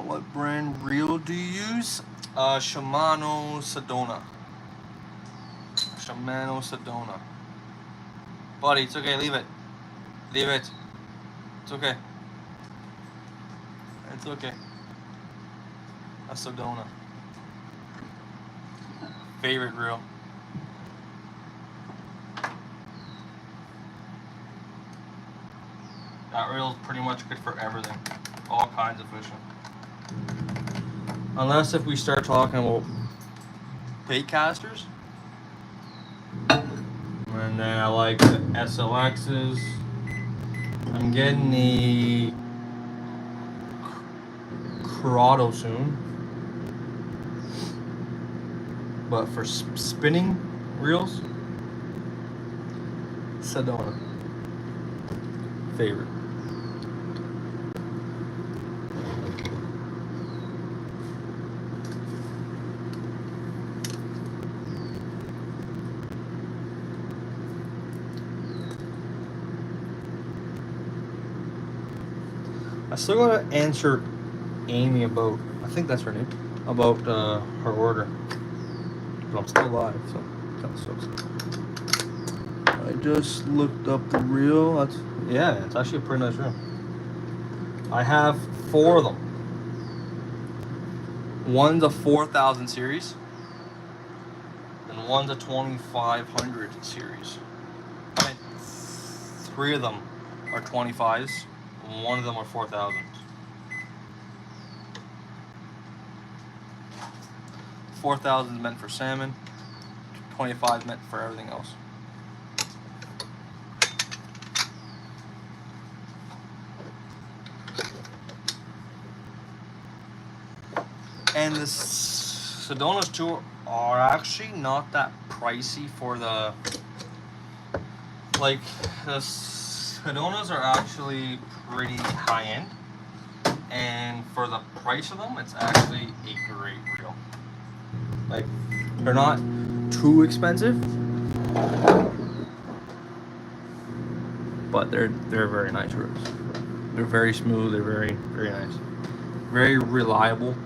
What brand reel do you use? Shimano Sedona. Shimano Sedona. Buddy, it's okay, leave it. Leave it. It's okay. It's okay. A Sedona. Favorite reel. That reel is pretty much good for everything. All kinds of fishing. Unless if we start talking about bait casters. And then I like the SLXs. I'm getting the Trout soon. But for spinning reels, Sedona. Favorite. I still gotta answer Amy about, I think that's her name, about her order. But I'm still live, so kind of sucks. I just looked up the reel. Yeah, it's actually a pretty nice reel. I have 4 of them. One's a 4000 series, and one's a 2500 series. I mean, 3 of them are 25s, and 1 of them are 4000s. 4000 is meant for salmon, 25 is meant for everything else. And the Sedonas too are actually not that pricey for the, like, the Sedonas are actually pretty high end, and for the price of them, it's actually a great reel. Like, they're not too expensive, but they're very nice reels. They're very smooth. They're very nice, very reliable.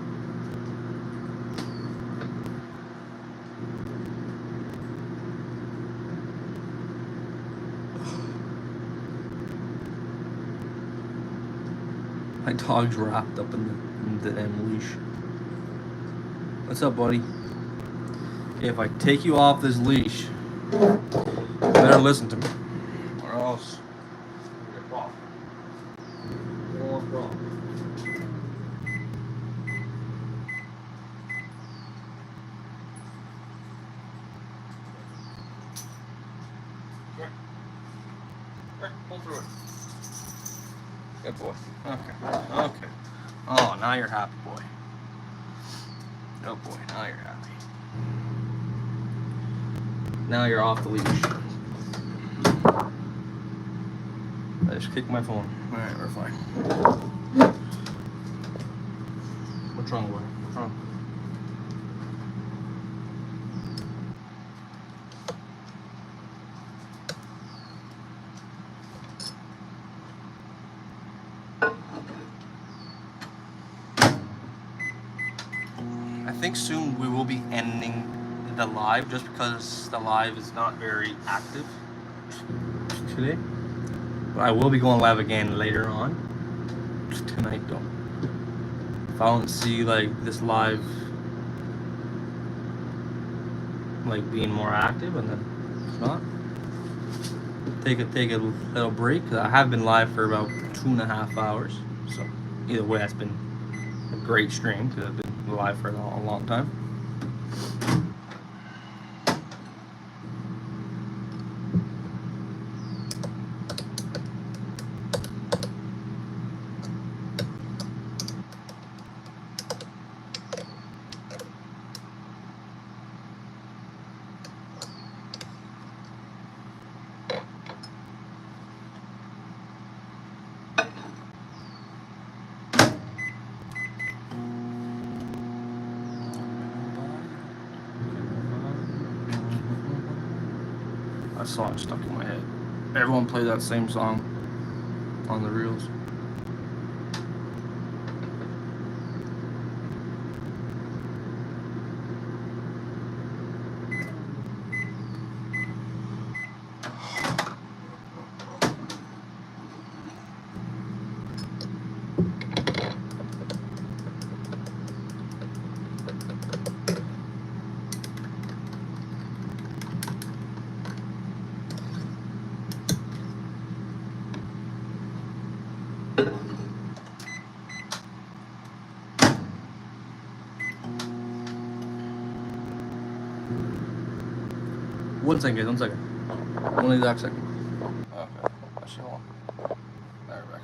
My dog's wrapped up in the damn leash. What's up, buddy? If I take you off this leash, you better listen to me, or else you'll get a problem. You don't want a problem. Here, pull through it. Good boy. Okay. Oh, now you're happy, boy. Oh boy, now you're happy. Now you're off the leash. I just kicked my phone. Alright, we're fine. What's wrong, boy? What's wrong? I think soon we will be ending the live just because the live is not very active today. But I will be going live again later on tonight though. If I don't see like this live like being more active, and then if not, take a little break. I have been live for about 2.5 hours, so either way that's been a great stream because I've been live for a long time. That song stuck in my head. Everyone play that same song on the reels. One second, guys, 1 second. 1 exact second. Okay, actually, hold on. There, we're back.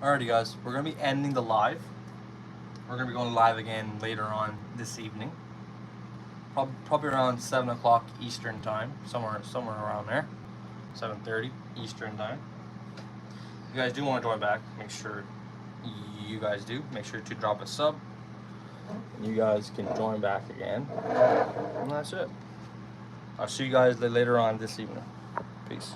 Alrighty, guys, we're gonna be ending the live. We're gonna be going live again later on this evening, probably around 7 o'clock Eastern time, somewhere around there, 7:30 Eastern time. If you guys do want to join back, make sure you guys do. Make sure to drop a sub. You guys can join back again, and that's it. I'll see you guys later on this evening. Peace.